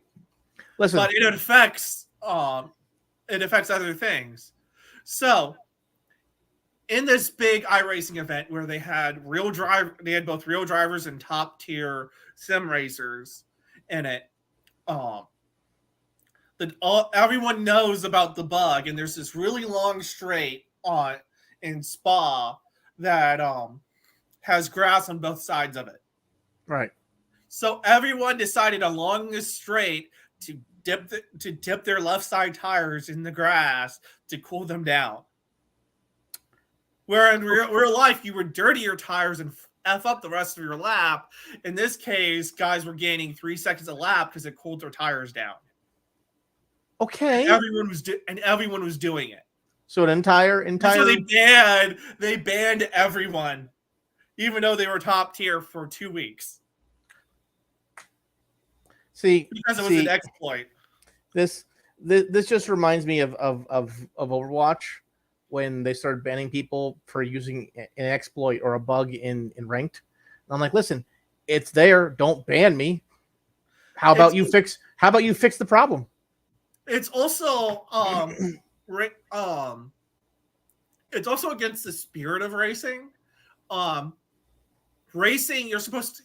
Listen, but it affects other things. So, in this big iRacing event where they had both real drivers and top tier sim racers in it, everyone knows about the bug, and there's this really long straight in Spa that has grass on both sides of it. Right. So everyone decided along this straight to dip their left side tires in the grass to cool them down. Where in real life, you would dirty your tires and F up the rest of your lap. In this case, guys were gaining 3 seconds a lap because it cooled their tires down. Okay. And everyone was doing it. So an entire. So they banned everyone, even though they were top tier for 2 weeks. Because it was an exploit. This just reminds me of Overwatch when they started banning people for using an exploit or a bug in ranked. And I'm like, listen, it's there. Don't ban me. How about you fix the problem? It's also it's also against the spirit of racing. Racing, you're supposed to.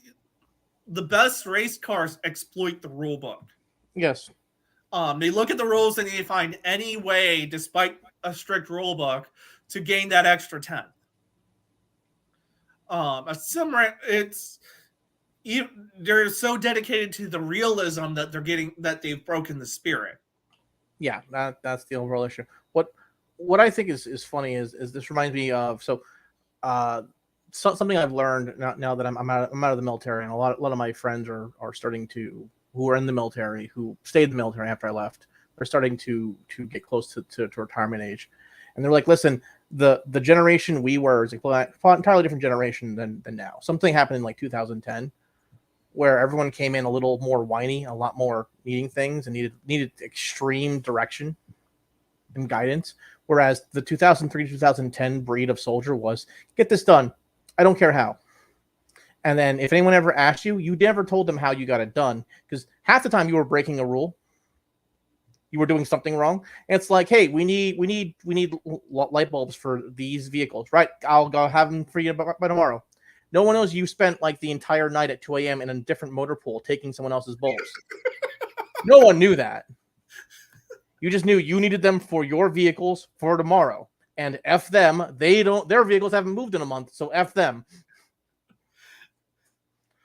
The best race cars exploit the rule book. Yes. They look at the rules and they find any way, despite a strict rule book, to gain that extra 10. They're so dedicated to the realism that they've broken the spirit. Yeah, that's the overall issue. What I think is funny is this reminds me of something I've learned now that I'm out of the military, and a lot of my friends are starting to, who are in the military, who stayed in the military after I left, are starting to get close to retirement age, and they're like, listen, the generation we were is an entirely different generation than now. Something happened in like 2010 where everyone came in a little more whiny, a lot more needing things, and needed extreme direction and guidance. Whereas the 2003 2010 breed of soldier was, get this done. I don't care how. And then if anyone ever asked you, you never told them how you got it done, because half the time you were breaking a rule. You were doing something wrong. And it's like, hey, we need light bulbs for these vehicles, right? I'll go have them for you by tomorrow. No one knows you spent like the entire night at 2 a.m. in a different motor pool taking someone else's bulbs. No one knew that. You just knew you needed them for your vehicles for tomorrow. And F them. Their vehicles haven't moved in a month, so F them.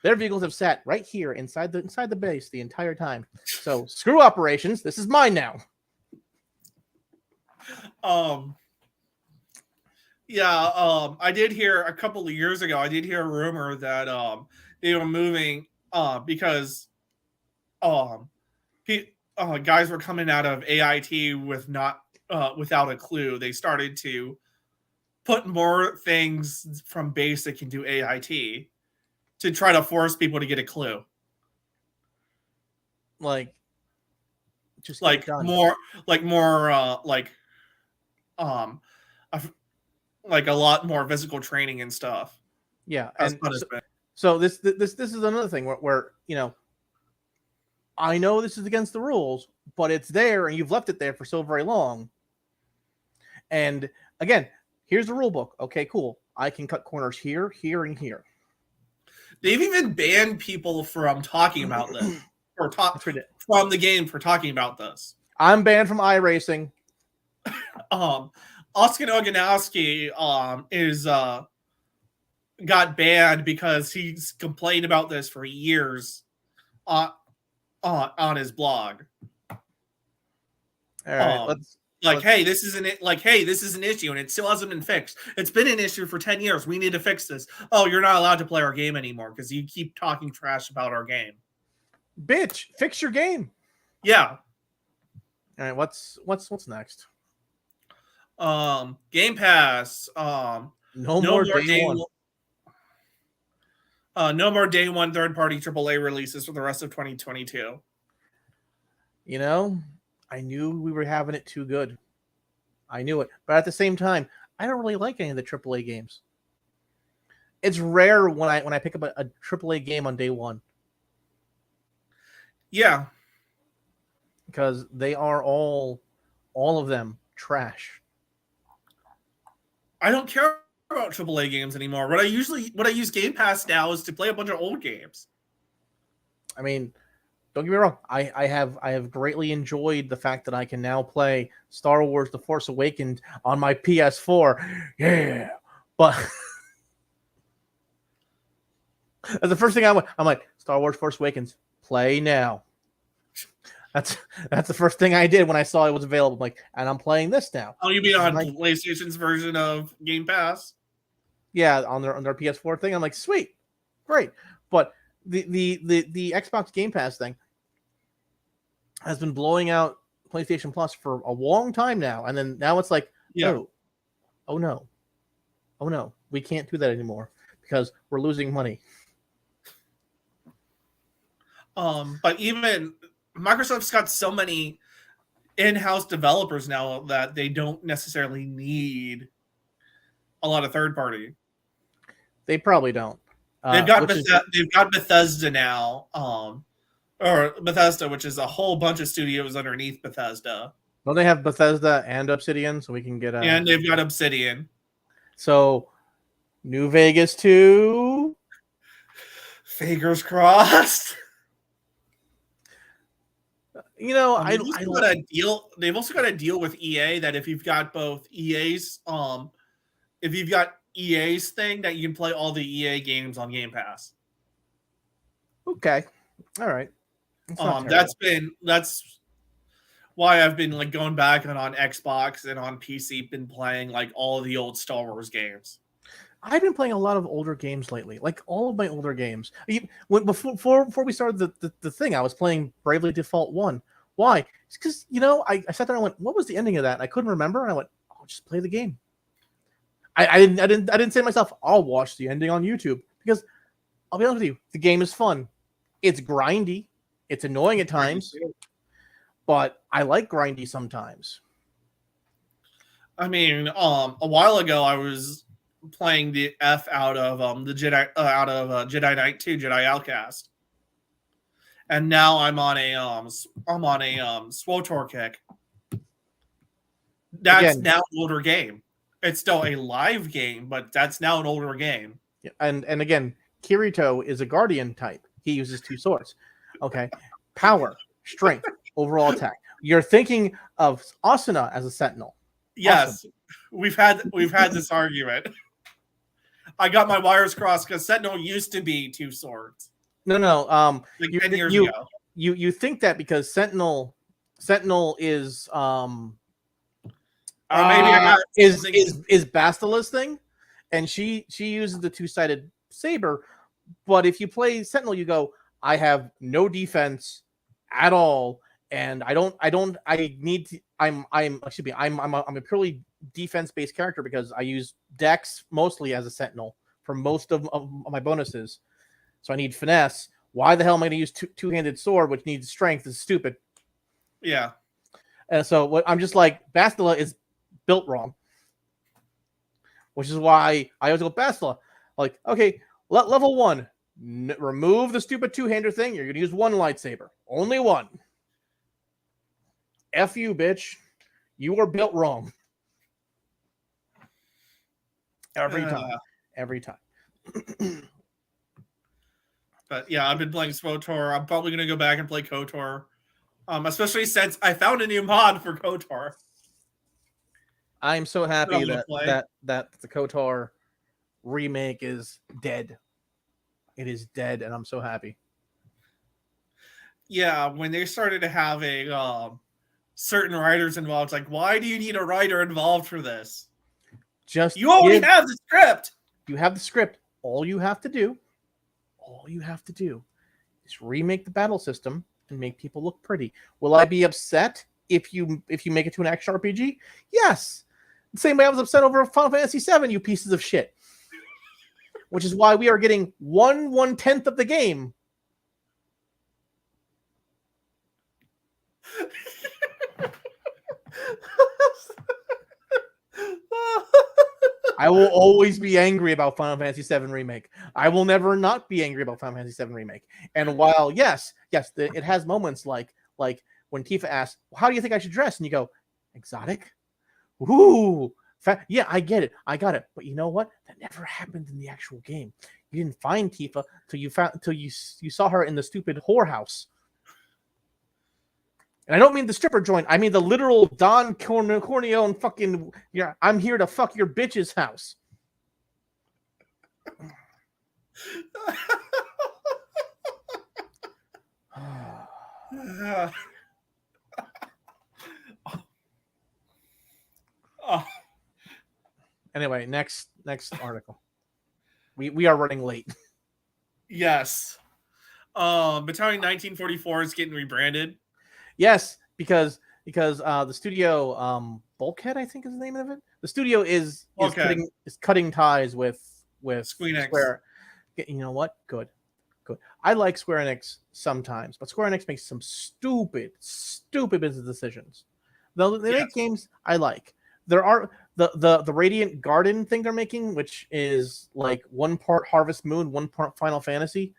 Their vehicles have sat right here inside the base the entire time. So screw operations. This is mine now. I did hear a couple of years ago. I did hear a rumor that they were moving because guys were coming out of AIT without a clue. They started to put more things from basic into AIT to try to force people to get a clue. Like, just like more a lot more physical training and stuff. Yeah, and so this is another thing where I know this is against the rules, but it's there, and you've left it there for so very long. And again, here's the rule book. Okay, cool. I can cut corners here, here, and here. They've even banned people from talking about this, or from the game for talking about this. I'm banned from iRacing. Oscar Oganowski is got banned because he's complained about this for years on his blog. All right, hey, this is an issue and it still hasn't been fixed. It's been an issue for 10 years. We need to fix this. Oh, you're not allowed to play our game anymore because you keep talking trash about our game. Bitch, fix your game. Yeah. All right, what's next? Game Pass. No more day one. No more day one third-party AAA releases for the rest of 2022. You know, I knew we were having it too good. I knew it. But at the same time, I don't really like any of the AAA games. It's rare when I pick up a AAA game on day one. Yeah. Because they are all of them trash. I don't care about AAA games anymore. What I use Game Pass now is to play a bunch of old games. I mean, don't get me wrong. I have greatly enjoyed the fact that I can now play Star Wars: The Force Awakens on my PS4. Yeah, but that's the first thing I'm like, Star Wars: Force Awakens, play now. That's the first thing I did when I saw it was available. I'm like, and I'm playing this now. Oh, you mean on PlayStation's version of Game Pass? Yeah, on their PS4 thing. I'm like, sweet, great. But the Xbox Game Pass thing has been blowing out PlayStation Plus for a long time now, and then now it's like, oh no, we can't do that anymore because we're losing money. But even Microsoft's got so many in-house developers now that they don't necessarily need a lot of third-party. They probably don't. They've got Bethesda now, or Bethesda, which is a whole bunch of studios underneath Bethesda. Well, they have Bethesda and Obsidian, so we can get and they've got Obsidian. So, New Vegas 2. Fingers crossed. You know, they've also got a deal with EA that if you've got both EA's thing, that you can play all the EA games on Game Pass. Okay. All right. That's why I've been like going back and on Xbox and on PC been playing like all of the old Star Wars games. I've been playing a lot of older games lately, like all of my older games. Before we started the thing, I was playing Bravely Default 1. Why? It's because, I sat there and I went, what was the ending of that? And I couldn't remember, and I went, I'll just play the game. I didn't say to myself, I'll watch the ending on YouTube, because I'll be honest with you, the game is fun. It's grindy. It's annoying at times, but I like grindy sometimes. I mean, a while ago I was playing the F out of the Jedi Jedi Knight 2 Jedi Outcast, and now I'm on a SWTOR kick. That's Again, now an older game. It's still a live game, but that's now an older game. and again, Kirito is a guardian type. He uses 2 swords. Okay, power, strength, overall attack. You're thinking of Asuna as a sentinel. Yes, Awesome. we've had this argument. I got my wires crossed because Sentinel used to be 2 swords. No. Like 10 years ago. You think that because Sentinel is or maybe I got is Bastila's thing, and she uses the 2-sided saber. But if you play Sentinel, you go, I have no defense at all, and I'm a purely defense based character because I use Dex mostly as a Sentinel for most of my bonuses. So I need finesse. Why the hell am I going to use two-handed sword, which needs strength? Is stupid. Yeah. And so what I'm just like, Bastila is built wrong, which is why I always go Bastila. Like, okay, level 1, remove the stupid 2-hander thing. You're going to use 1 lightsaber, only 1. F you, bitch. You are built wrong. Every time. But yeah, I've been playing SWTOR. I'm probably going to go back and play KOTOR. Especially since I found a new mod for KOTOR. I'm so happy that the KOTOR remake is dead. It is dead, and I'm so happy. Yeah, when they started to have a certain writers involved, it's like, why do you need a writer involved for this? You already have the script. You have the script. All you have to do is remake the battle system and make people look pretty. Will I be upset if you make it to an action RPG? Yes. The same way I was upset over Final Fantasy VII, you pieces of shit. Which is why we are getting 1/10 of the game. I will always be angry about Final Fantasy VII Remake. I will never not be angry about Final Fantasy VII Remake. And while, yes, it has moments like when Tifa asks, how do you think I should dress? And you go, exotic? Ooh. Yeah, I get it. I got it. But you know what? That never happened in the actual game. You didn't find Tifa till you saw her in the stupid whorehouse. And I don't mean the stripper joint. I mean the literal Don Corleone fucking, yeah, I'm here to fuck your bitch's house. Anyway, next article. We are running late. Yes. Battalion 1944 is getting rebranded. Yes, because the studio Bulkhead, I think is the name of it. The studio is cutting ties with Square. You know what? Good. I like Square Enix sometimes, but Square Enix makes some stupid business decisions. They make games I like. There are the Radiant Garden thing they're making, which is like 1 part Harvest Moon, 1 part Final Fantasy.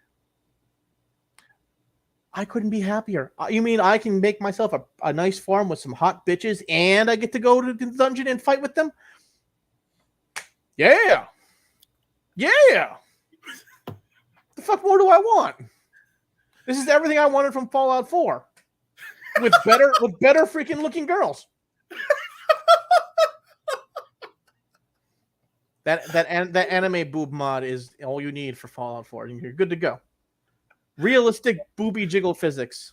I couldn't be happier. You mean I can make myself a nice farm with some hot bitches and I get to go to the dungeon and fight with them? Yeah. The fuck more do I want? This is everything I wanted from Fallout 4. With better freaking looking girls. That anime boob mod is all you need for Fallout 4. And you're good to go. Realistic booby jiggle physics.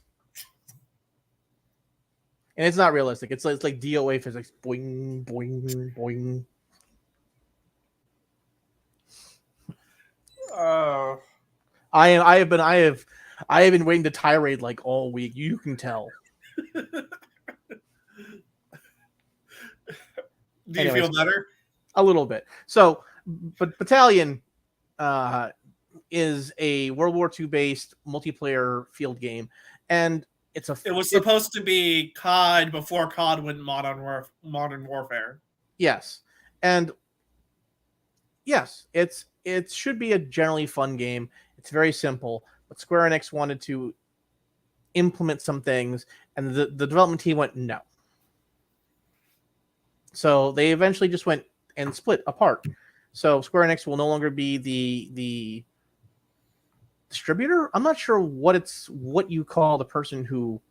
And it's not realistic. It's like DOA physics. Boing, boing, boing. I have been waiting to tirade like all week. You can tell. Do you feel better? A little bit. So, but Battalion is a World War II based multiplayer field game, and it was supposed to be COD before COD went Modern Warfare. Yes, and yes, it should be a generally fun game. It's very simple, but Square Enix wanted to implement some things, and the development team went no. So they eventually just went and split apart. So Square Enix will no longer be the distributor. I'm not sure what you call the person who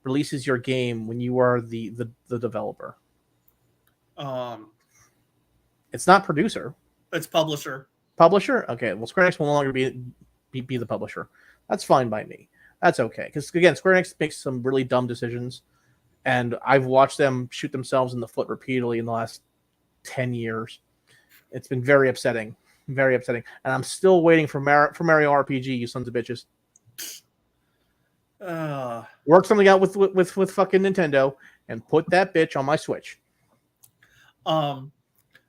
releases your game when you are the developer. It's not producer. It's publisher. Publisher? Okay. Well, Square Enix will no longer be the publisher. That's fine by me. That's okay. Because again, Square Enix makes some really dumb decisions, and I've watched them shoot themselves in the foot repeatedly in the last 10 years. It's been very upsetting. Very upsetting. And I'm still waiting for Mario RPG, you sons of bitches. Work something out with fucking Nintendo and put that bitch on my Switch.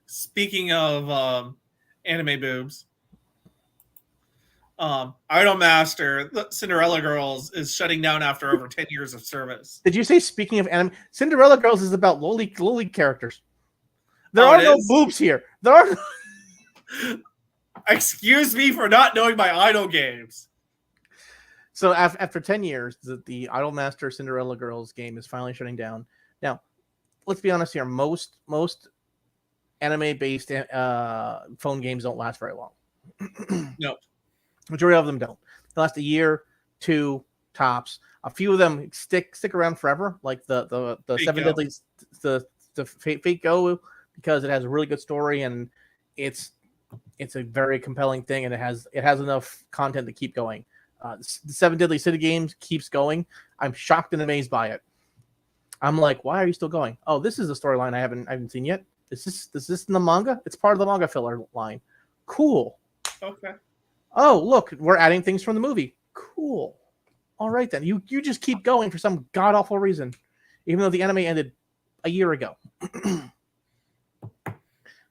Speaking of anime boobs, Idolmaster, Cinderella Girls is shutting down after over 10 years of service. Did you say speaking of anime? Cinderella Girls is about lowly characters. There are no boobs here. There are no... Excuse me for not knowing my idol games. So after 10 years, the Idolmaster Cinderella Girls game is finally shutting down. Now, let's be honest here. Most anime-based phone games don't last very long. No. Majority of them don't. They last a year, 2 tops. A few of them stick around forever, like the Seven Deadly, the Fate Go, because it has a really good story and it's a very compelling thing, and it has enough content to keep going. The Seven Deadly City games keeps going. I'm shocked and amazed by it. I'm like, why are you still going? Oh, this is a storyline I haven't seen yet. Is this in the manga? It's part of the manga filler line. Cool. Okay. Oh, look, we're adding things from the movie. Cool. All right then. You just keep going for some god awful reason, even though the anime ended a year ago.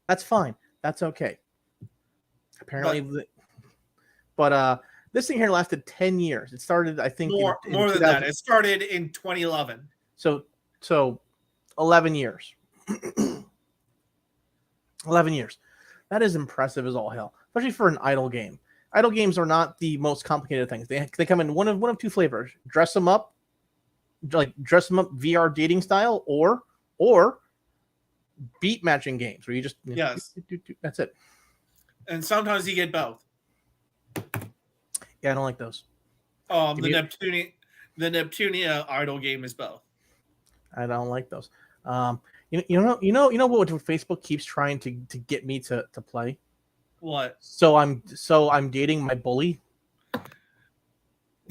That's fine. That's okay. Apparently, but this thing here lasted 10 years. It started, I think, more than that. It started in 2011. So 11 years. 11 years. That is impressive as all hell, especially for an idle game. Idle games are not the most complicated things. They come in one of 2 flavors: dress them up VR dating style, or beat matching games where you just that's it. And sometimes you get both. Yeah, I don't like those. The Neptunia idle game is both. I don't like those. You know what Facebook keeps trying to get me to play? What? So I'm dating my bully,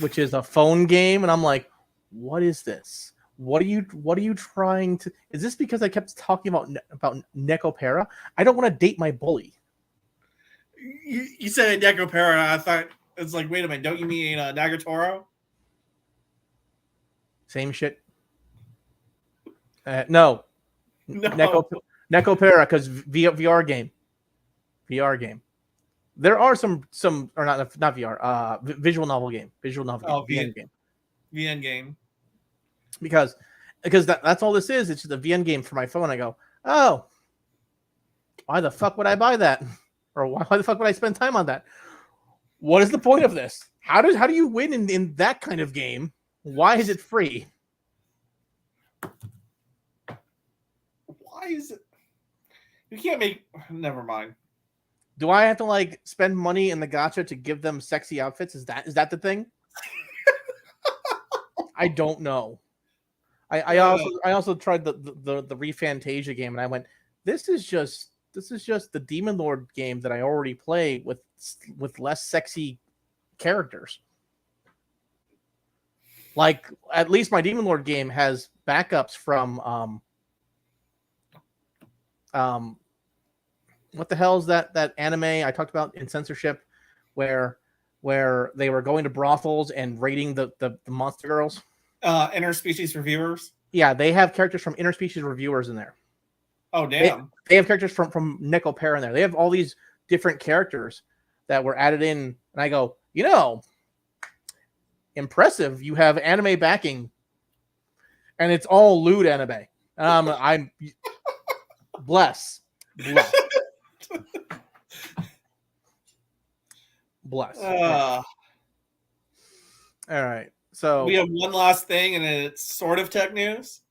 which is a phone game, and I'm like, what is this? What are you trying to? Is this because I kept talking about Necopera? I don't want to date my bully. You said Necopera. I thought it's like, wait a minute, don't you mean Nagatoro? Same shit. No. Necopera, because VR game. There are some or not VR. Visual novel game. Oh, VN game. Because that's all this is. It's just a VN game for my phone. I go, oh, why the fuck would I buy that? Or why the fuck would I spend time on that? What is the point of this? How do you win in that kind of game? Why is it free? Why is it? You can't make. Never mind. Do I have to spend money in the gacha to give them sexy outfits? Is that the thing? I don't know. I also tried the ReFantasia game, and I went, this is just the Demon Lord game that I already play with less sexy characters. Like, at least my Demon Lord game has backups from what the hell is that anime I talked about in censorship where they were going to brothels and raiding the monster girls? Interspecies reviewers. Yeah, they have characters from Interspecies reviewers in there. Oh damn! They have characters from Necopera in there. They have all these different characters that were added in And I go, impressive. You have anime backing, and it's all lewd anime. I'm bless. Uh, All right. So we have one last thing, and it's sort of tech news.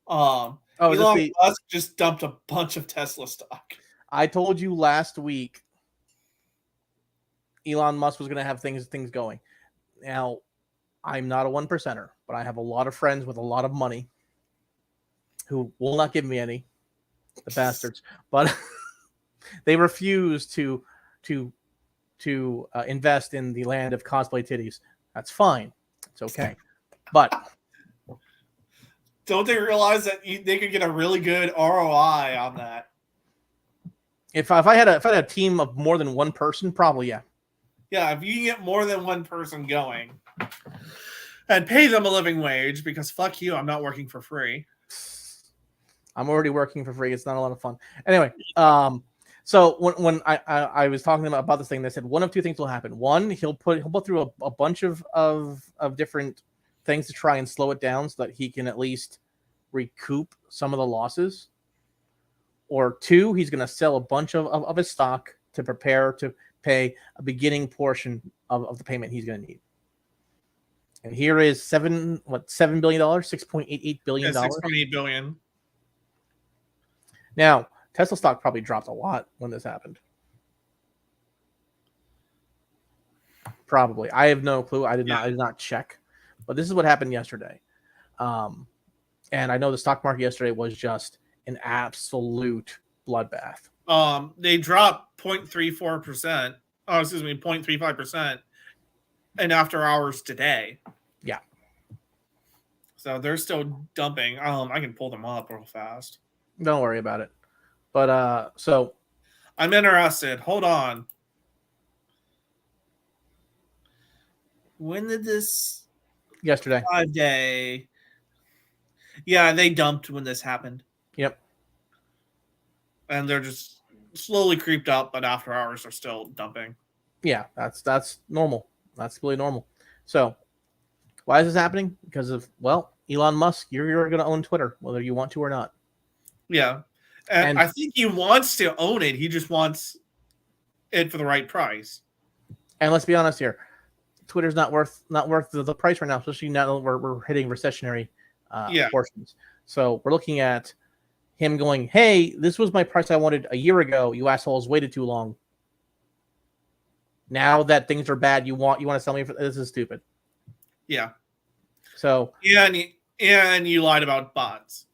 Elon Musk just dumped a bunch of Tesla stock. I told you last week Elon Musk was going to have things going. Now, I'm not a 1%er, but I have a lot of friends with a lot of money who will not give me any, the bastards. But they refuse to invest in the land of cosplay titties. That's fine. It's okay. But don't they realize that they could get a really good ROI on that? If I had a team of more than one person, probably yeah. Yeah, if you can get more than one person going and pay them a living wage, because fuck you, I'm not working for free. I'm already working for free. It's not a lot of fun. Anyway, so when I was talking about this thing, they said one of two things will happen. One, he'll put through a bunch of different things to try and slow it down so that he can at least recoup some of the losses. Or two, he's going to sell a bunch of his stock to prepare to pay a beginning portion of the payment he's going to need. And here is $7 billion, $6.88 billion. $6.8 billion. Now, Tesla stock probably dropped a lot when this happened. Probably. I have no clue. I did not check. But this is what happened yesterday. And I know the stock market yesterday was just an absolute bloodbath. They dropped 0.34%. Oh, excuse me, 0.35% in after hours today. Yeah. So they're still dumping. I can pull them up real fast. Don't worry about it. But so I'm interested. Hold on. When did this? Yesterday. 5-day. Yeah, they dumped when this happened. Yep. And they're just slowly creeped up, but after hours are still dumping. Yeah, that's normal. That's really normal. So why is this happening? Because of, Elon Musk, you're going to own Twitter, whether you want to or not. Yeah. And I think he wants to own it. He just wants it for the right price. And let's be honest here. Twitter's not worth the price right now, especially now that we're hitting recessionary portions. So we're looking at him going, hey, this was my price I wanted a year ago. You assholes waited too long. Now that things are bad, you want to sell me for this is stupid. Yeah. So and you lied about bots.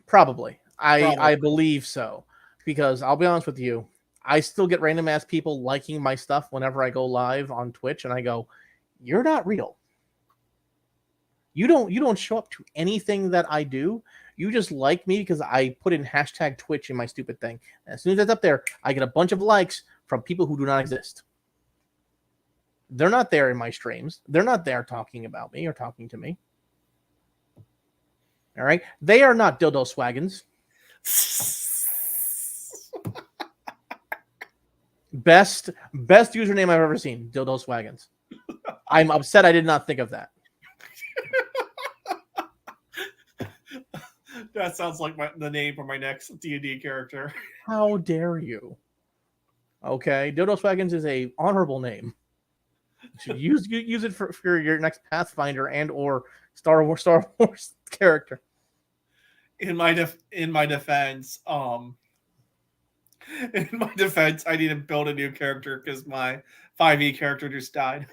Probably. I believe so. Because I'll be honest with you, I still get random ass people liking my stuff whenever I go live on Twitch, and I go, you're not real. You don't show up to anything that I do. You just like me because I put in hashtag Twitch in my stupid thing. And as soon as that's up there, I get a bunch of likes from people who do not exist. They're not there in my streams. They're not there talking about me or talking to me. All right? They are not dildo swaggins. Best username I've ever seen, dildo swaggins. I'm upset I did not think of that. That sounds like the name for my next D&D character. How dare you? Okay, Dildo Swaggins is a honorable name. You should use it for your next Pathfinder and or Star Wars character. In my defense, I need to build a new character because my 5e character just died.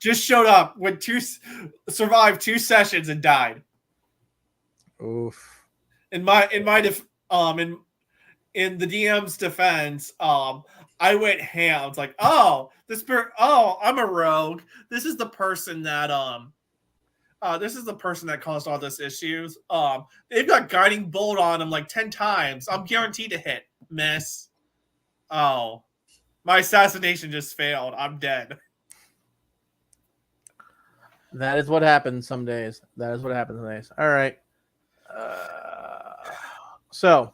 Just showed up, survived 2 sessions and died. Oof. In the DM's defense, I went ham. I was like, I'm a rogue. This is the person that caused all this issues. They've got guiding bolt on them like 10 times. I'm guaranteed to hit. Miss. Oh. My assassination just failed. I'm dead. That is what happens some days. All right. So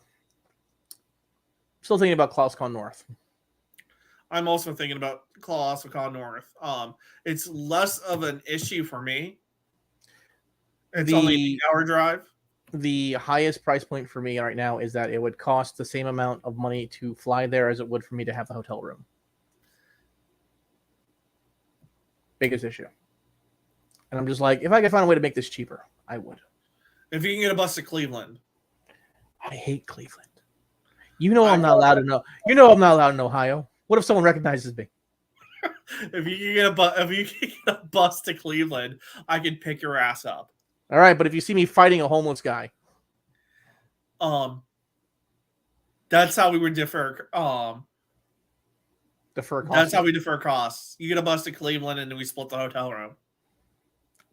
Still thinking about ClausCon North. I'm also thinking about ClausCon North. It's less of an issue for me. It's only an 8-hour drive. The highest price point for me right now is that it would cost the same amount of money to fly there as it would for me to have the hotel room. Biggest issue. And I'm just like, if I could find a way to make this cheaper, I would. If you can get a bus to Cleveland. I hate Cleveland. You know I'm not allowed to know. You know I'm not allowed in Ohio. What if someone recognizes me? If you can get a bus to Cleveland, I can pick your ass up. All right, but if you see me fighting a homeless guy, that's how we would differ. Defer costs. That's how we defer costs. You get a bus to Cleveland, and then we split the hotel room.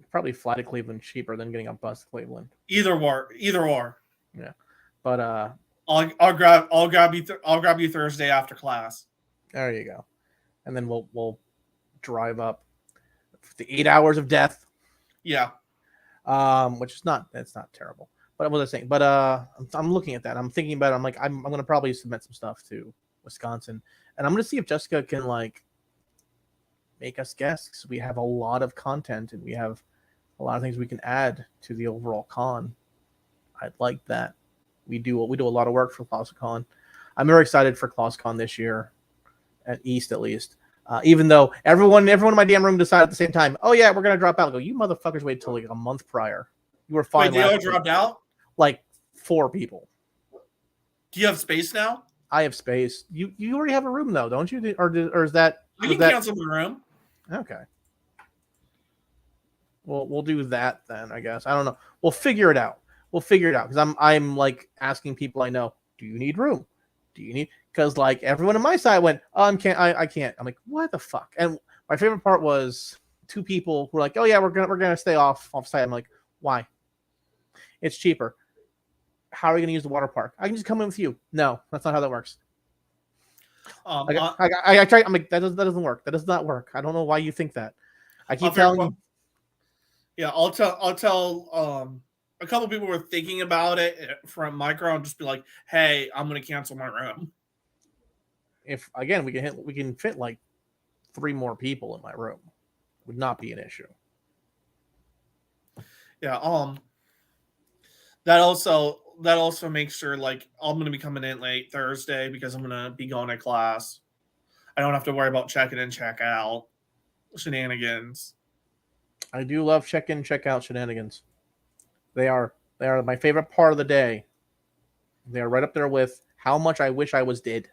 Probably fly to Cleveland cheaper than getting a bus to Cleveland. Either or. Yeah, but I'll grab you Thursday after class. There you go, and then we'll drive up the 8 hours of death. Yeah. Which is not terrible. But what was I saying? But I'm looking at that. I'm thinking about it. I'm like, I'm gonna probably submit some stuff to Wisconsin, and I'm gonna see if Jessica can like make us guests. We have a lot of content, and we have a lot of things we can add to the overall con. I'd like that. We do a lot of work for ClausCon. I'm very excited for ClausCon this year, at East at least. Even though everyone in my damn room decided at the same time, oh yeah, we're gonna drop out. I go, you motherfuckers wait till like a month prior. You were fine. Wait, they all dropped out? Like 4 people. Do you have space now? I have space. You already have a room though, don't you? Or is that? I can cancel the room. Okay. Well, we'll do that then. I guess I don't know. We'll figure it out. Because I'm like asking people I know, do you need room? Do you need? Because like everyone on my side went, oh, I can't. I'm like, what the fuck? And my favorite part was 2 people who were like, oh yeah, we're gonna stay off site. I'm like, why? It's cheaper. How are we gonna use the water park? I can just come in with you. No, that's not how that works. I tried. I'm like, that doesn't work. That does not work. I don't know why you think that. I keep telling you. Yeah, I'll tell. A couple people were thinking about it from micro and just be like, hey, I'm gonna cancel my room. If again we can fit like 3 more people in my room, would not be an issue. Yeah. That also makes sure like I'm gonna be coming in late Thursday because I'm gonna be going to class. I don't have to worry about check in and check out shenanigans. I do love check in, check out shenanigans. They are my favorite part of the day. They are right up there with how much I wish I was dead.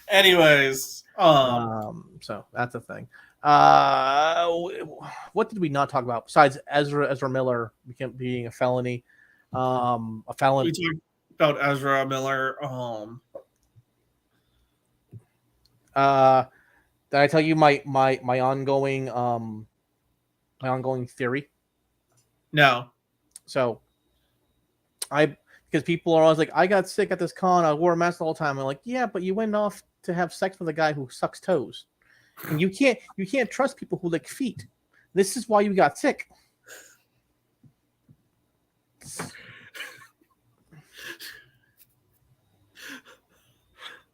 Anyways, so that's a thing. What did we not talk about besides Ezra Miller being a felony? A felon. We talked about Ezra Miller. Did I tell you my ongoing theory? No. So because people are always like, I got sick at this con, I wore a mask the whole time. I'm like, yeah, but you went off to have sex with a guy who sucks toes. And you can't trust people who lick feet. This is why you got sick.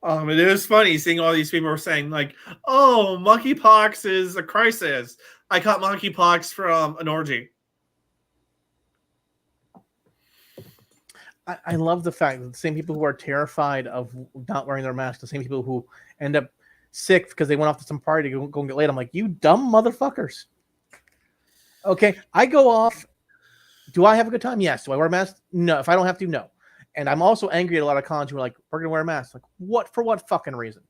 It is funny seeing all these people are saying like, "Oh, monkeypox is a crisis. I caught monkeypox from an orgy." I love the fact that the same people who are terrified of not wearing their mask, the same people who end up sick because they went off to some party to go and get laid. I'm like, you dumb motherfuckers. Okay, I go off. Do I have a good time? Yes. Do I wear a mask? No. If I don't have to, no. And I'm also angry at a lot of cons who are like, we're going to wear a mask. Like, what? For what fucking reason?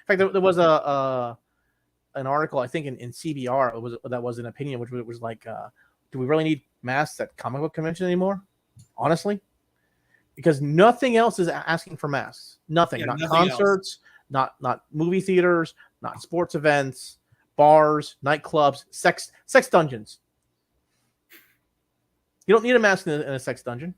In fact, there was an article, I think, in CBR that was an opinion, which was like, do we really need masks at comic book convention anymore? Honestly? Because nothing else is asking for masks. Nothing. Not concerts, not movie theaters, not sports events, bars, nightclubs, sex dungeons. You don't need a mask in a sex dungeon.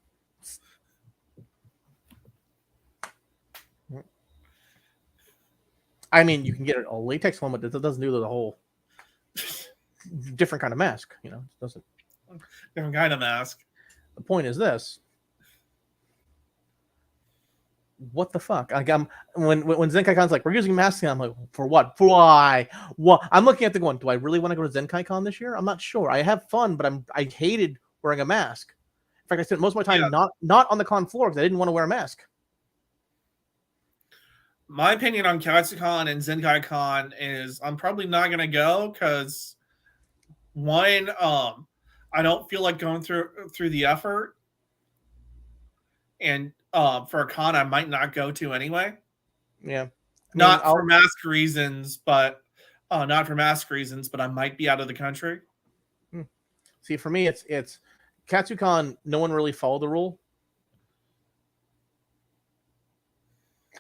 I mean, you can get a latex one, but it doesn't do the whole different kind of mask. You know, it doesn't. Different kind of mask. The point is this. what the fuck? Like when Zenkai-Con's like, we're using masks, I'm like, for what? For why? What? I'm looking at the one. Do I really want to go to Zenkai-Con this year? I'm not sure. I have fun, but I hated wearing a mask. In fact, I spent most of my time not on the con floor because I didn't want to wear a mask. My opinion on Katsucon and Zenkai-Con is I'm probably not gonna go because one, I don't feel like going through the effort, and for a con I might not go to anyway. Yeah, not for mask reasons, but I might be out of the country. See, for me, it's Katsucon. No one really followed the rule.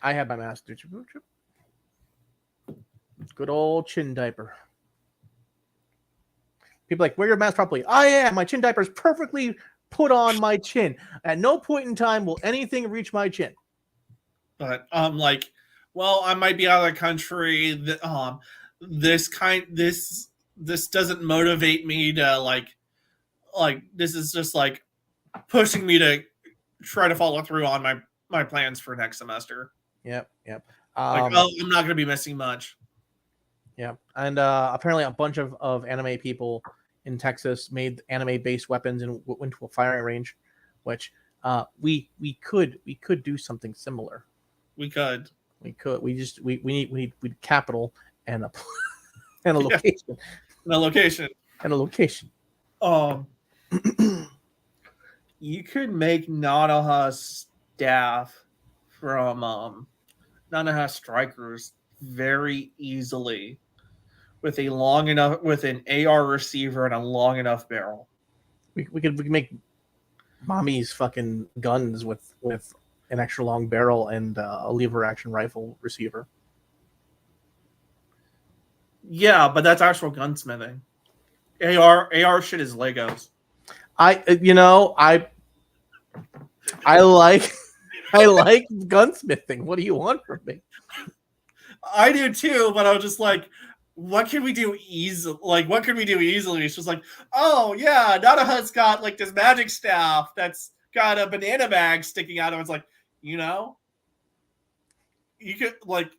I had my mask. Good old chin diaper. People like, wear your mask properly. Oh yeah, my chin diaper is perfectly put on my chin. At no point in time will anything reach my chin. But like, well, I might be out of the country. This doesn't motivate me to like this is just like pushing me to try to follow through on my plans for next semester. Yep. I'm not going to be missing much. Yeah, and apparently a bunch of anime people in Texas made anime-based weapons and went to a firing range, which we could do something similar. We could. We need capital and a and a location. And a location. And a location. You could make Nanaha staff from Nanaha strikers very easily with an AR receiver and a long enough barrel. We could make mommy's fucking guns with an extra long barrel and a lever action rifle receiver. Yeah, but that's actual gunsmithing. AR shit is Legos. I like gunsmithing. What do you want from me? I do too, but I was just like, what can we do easily? It's just like, oh yeah, Nanaha's got like this magic staff that's got a banana bag sticking out of it. It's like, you could like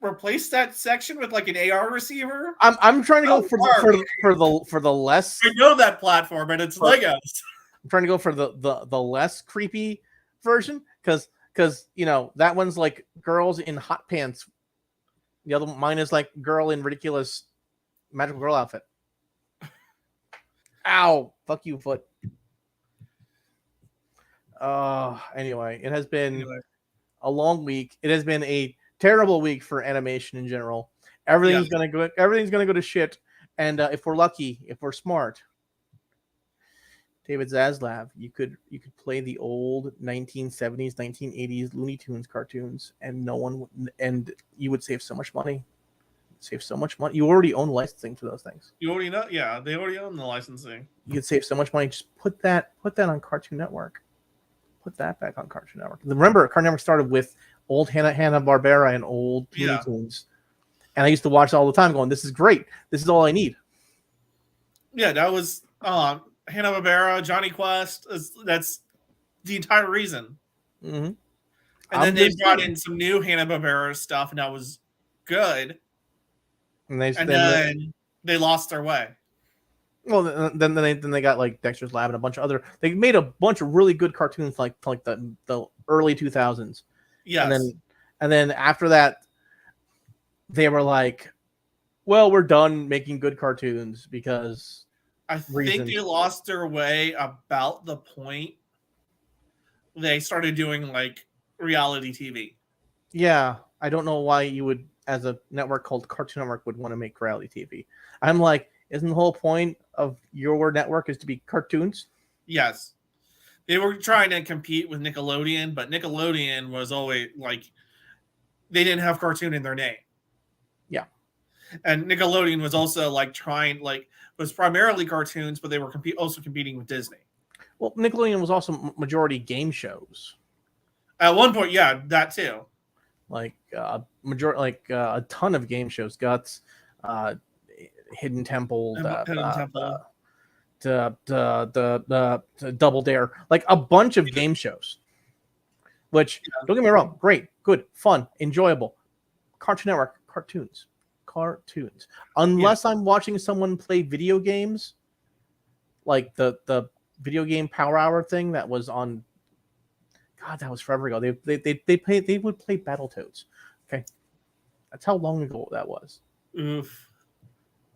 replace that section with like an AR receiver. I'm trying to go for the less. I know that platform, and it's Legos. I'm trying to go for the less creepy version because that one's like girls in hot pants. The other mine is like girl in ridiculous magical girl outfit. Ow! Fuck you, foot. Anyway, it has been a long week. It has been a terrible week for animation in general. Everything's gonna go to shit. And if we're lucky, if we're smart, David Zaslav, you could play the old 1970s, 1980s Looney Tunes cartoons, and you would save so much money. You already own licensing for those things. You already know, yeah, they already own the licensing. You could save so much money. Just put that on Cartoon Network. Put that back on Cartoon Network. Remember, Cartoon Network started with old Hanna-Barbera and old Looney Tunes, and I used to watch it all the time, going, "This is great. This is all I need." Yeah, that was Hanna-Barbera, Johnny Quest. That's the entire reason. Mm-hmm. And then they brought in some new Hanna-Barbera stuff, and that was good. And then they lost their way. Well, then they got like Dexter's Lab and a bunch of other. They made a bunch of really good cartoons like the early 2000s. Yes. And then after that, they were like, "Well, we're done making good cartoons because." I think they lost their way about the point they started doing like reality TV. Yeah, I don't know why you would, as a network called Cartoon Network, would want to make reality TV. I'm like, isn't the whole point of your network is to be cartoons? Yes. They were trying to compete with Nickelodeon, but Nickelodeon was always like, they didn't have cartoon in their name. Yeah. And Nickelodeon was also like was primarily cartoons, but they were also competing with Disney. Well, Nickelodeon was also majority game shows. At one point, yeah, that too. Like a ton of game shows. Guts, Hidden Temple, the Double Dare, like a bunch of game shows. Which, don't get me wrong, great, good, fun, enjoyable. Cartoon Network, cartoons. Unless I'm watching someone play video games, like the video game Power Hour thing that was on. God, that was forever ago. They would play Battletoads. Okay, that's how long ago that was. Oof.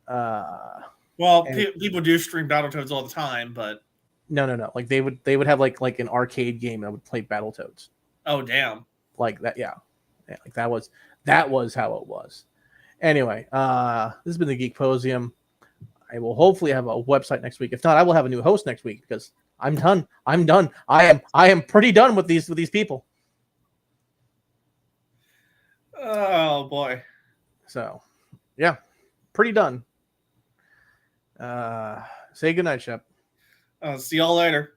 Uh, Well, and people do stream Battletoads all the time, but no. Like they would have like an arcade game that would play Battletoads. oh damn. Like that, yeah. Like that was how it was. Anyway, this has been the Geek Posium. I will hopefully have a website next week. If not, I will have a new host next week because I'm done. I am pretty done with these people. Oh boy. So, yeah, pretty done. Say goodnight, Shep. See y'all later.